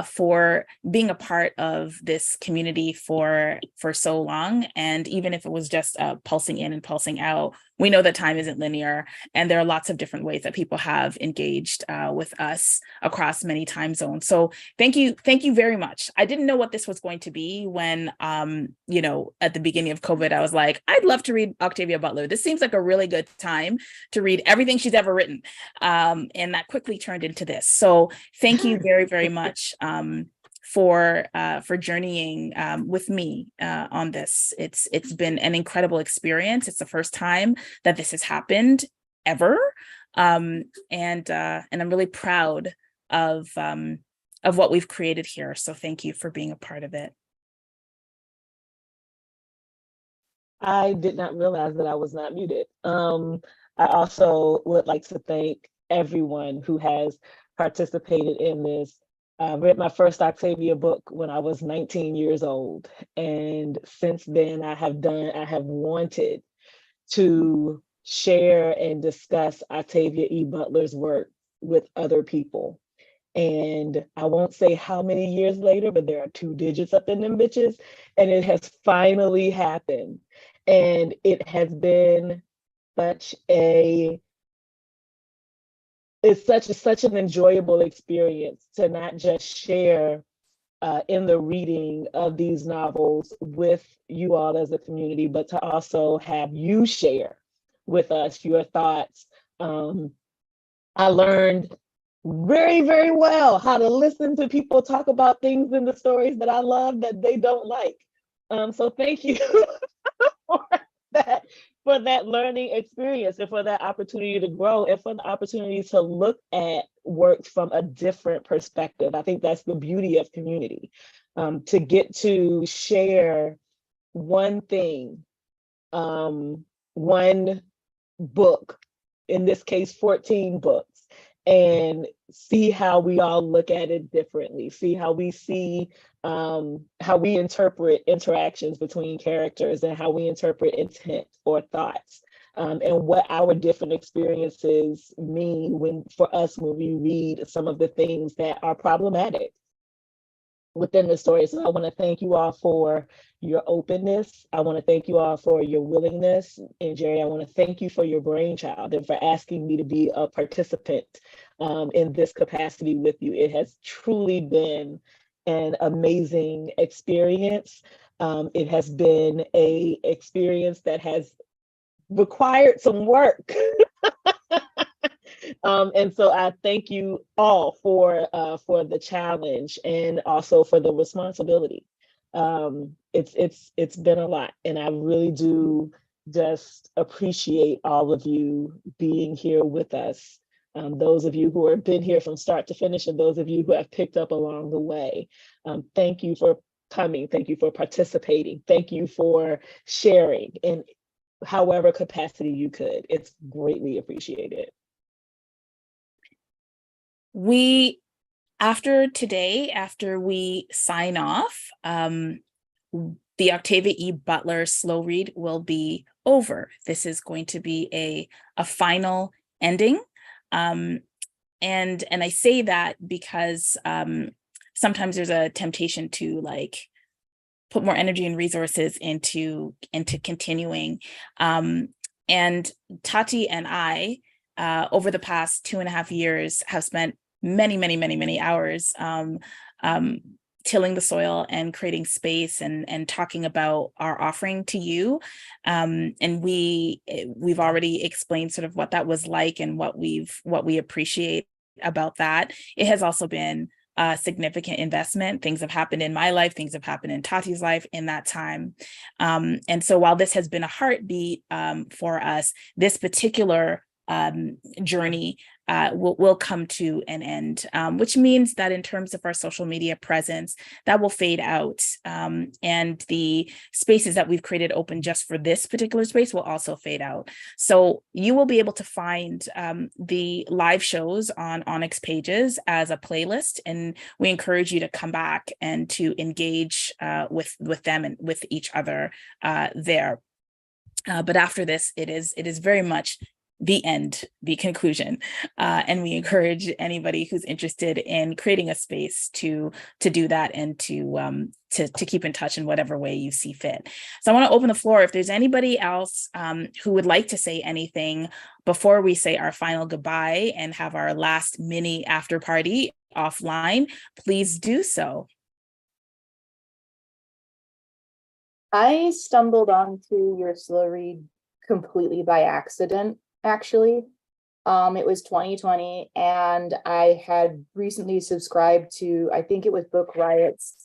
for being a part of this community for so long. And even if it was just pulsing in and pulsing out, we know that time isn't linear, and there are lots of different ways that people have engaged with us across many time zones. So thank you very much. I didn't know what this was going to be when, you know, at the beginning of COVID, I was like, I'd love to read Octavia Butler. This seems like a really good time to read everything she's ever written. And that quickly turned into this. So thank you very, very much for journeying with me on this. It's been an incredible experience. It's the first time that this has happened ever, and I'm really proud of what we've created here. So thank you for being a part of it. I did not realize that I was not muted. I also would like to thank everyone who has participated in this. I read my first Octavia book when I was 19 years old. And since then I have wanted to share and discuss Octavia E. Butler's work with other people. And I won't say how many years later, but there are 2 digits up in them bitches. And it has finally happened. And it has been such an enjoyable experience to not just share in the reading of these novels with you all as a community, but to also have you share with us your thoughts. I learned very, very well how to listen to people talk about things in the stories that I love that they don't like. So thank you for that learning experience, and for that opportunity to grow, and for the opportunity to look at works from a different perspective. I think that's the beauty of community, to get to share one thing, one book, in this case 14 books, and see how we all look at it differently, see how we interpret interactions between characters, and how we interpret intent or thoughts, and what our different experiences mean for us when we read some of the things that are problematic within the story. So I want to thank you all for your openness. I want to thank you all for your willingness. And Jerry, I want to thank you for your brainchild and for asking me to be a participant in this capacity with you. It has truly been an amazing experience. It has been an experience that has required some work. And so I thank you all for the challenge, and also for the responsibility. It's been a lot, and I really do just appreciate all of you being here with us. Those of you who have been here from start to finish, and those of you who have picked up along the way. Thank you for coming. Thank you for participating. Thank you for sharing. And however capacity you could. It's greatly appreciated. After today, after we sign off, the Octavia E. Butler slow read will be over. This is going to be a final ending. And I say that because sometimes there's a temptation to like put more energy and resources into continuing. And Tati and I, over the past 2.5 years, have spent many hours tilling the soil and creating space and talking about our offering to you. And we've already explained sort of what that was like and what we appreciate about that. It has also been a significant investment. Things have happened in my life, things have happened in Tati's life in that time. And so while this has been a heartbeat for us, this particular journey will come to an end, which means that in terms of our social media presence, that will fade out. And the spaces that we've created open just for this particular space will also fade out. So you will be able to find the live shows on Onyx Pages as a playlist, and we encourage you to come back and to engage with them and with each other there. But after this, it is very much the end, the conclusion. And we encourage anybody who's interested in creating a space to do that and to keep in touch in whatever way you see fit. So I want to open the floor. If there's anybody else who would like to say anything before we say our final goodbye and have our last mini after party offline, please do so. I stumbled onto your slow read completely by accident, actually. It was 2020, and I had recently subscribed to, I think it was Book Riot's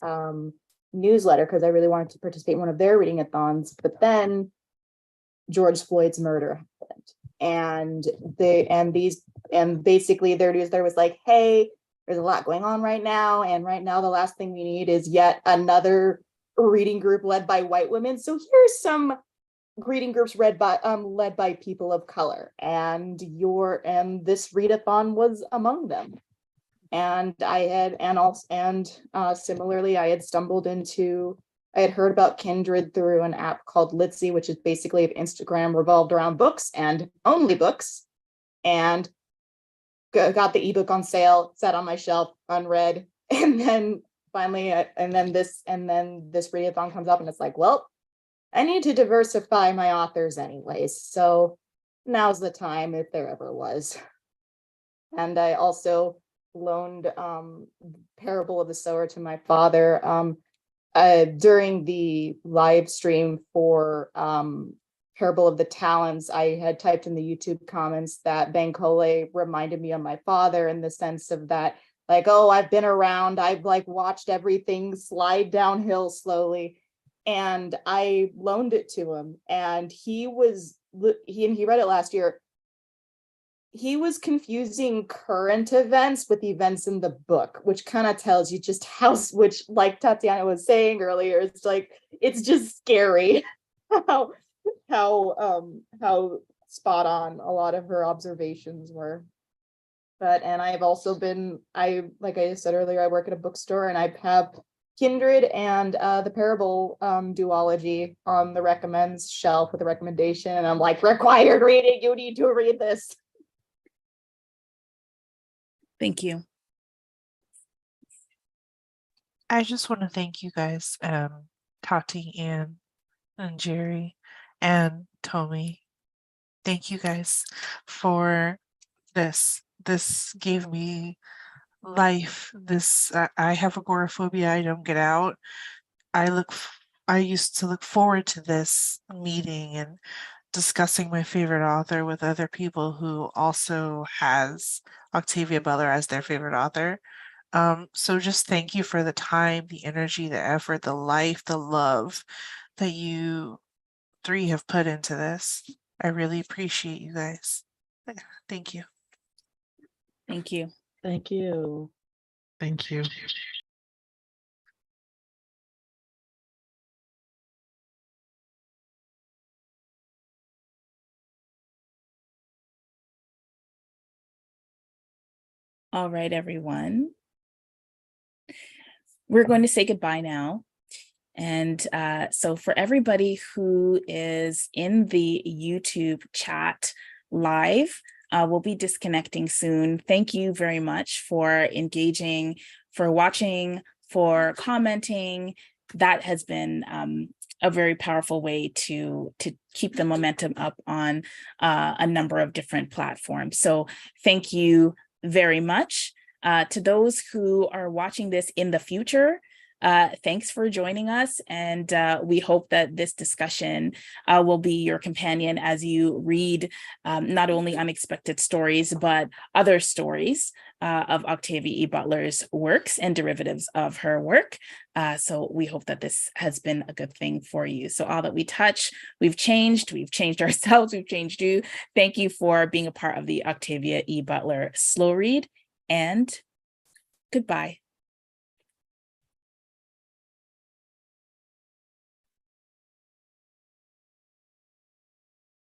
newsletter, because I really wanted to participate in one of their reading-a-thons. But then George Floyd's murder happened, and basically their newsletter was like, hey, there's a lot going on right now, and right now the last thing we need is yet another reading group led by white women. So here's some reading groups led by people of color, and this readathon was among them. And similarly, I had heard about Kindred through an app called Litzy, which is basically if Instagram revolved around books and only books, and got the ebook on sale, sat on my shelf unread, and then finally this readathon comes up, and it's like, well, I need to diversify my authors anyways, so now's the time if there ever was. And I also loaned Parable of the Sower to my father during the live stream for Parable of the Talents. I had typed in the YouTube comments that Bankole reminded me of my father, in the sense of that, like, oh, I've been around, I've like watched everything slide downhill slowly. And I loaned it to him, and he read it last year. He was confusing current events with events in the book, which kind of tells you just which, like Tatiana was saying earlier, it's just scary how spot on a lot of her observations were. And I've also like I said earlier, I work at a bookstore, and I have Kindred and the Parable duology on the recommends shelf with a recommendation, and I'm like, required reading, you need to read this. Thank you. I just want to thank you guys, Tati and Jerry and Tommy. Thank you guys for this. This gave me life. I have agoraphobia. I don't get out. I used to look forward to this meeting and discussing my favorite author with other people who also has Octavia Butler as their favorite author. So just thank you for the time, the energy, the effort, the life, the love that you three have put into this. I really appreciate you guys. Thank you. Thank you. Thank you. Thank you. All right, everyone. We're going to say goodbye now. And so for everybody who is in the YouTube chat live, we'll be disconnecting soon. Thank you very much for engaging, for watching, for commenting. That has been a very powerful way to keep the momentum up on a number of different platforms. So thank you very much. To those who are watching this in the future, thanks for joining us, and we hope that this discussion will be your companion as you read not only Unexpected Stories, but other stories of Octavia E. Butler's works and derivatives of her work. So we hope that this has been a good thing for you. So all that we touch, we've changed ourselves, we've changed you. Thank you for being a part of the Octavia E. Butler Slow Read, and goodbye.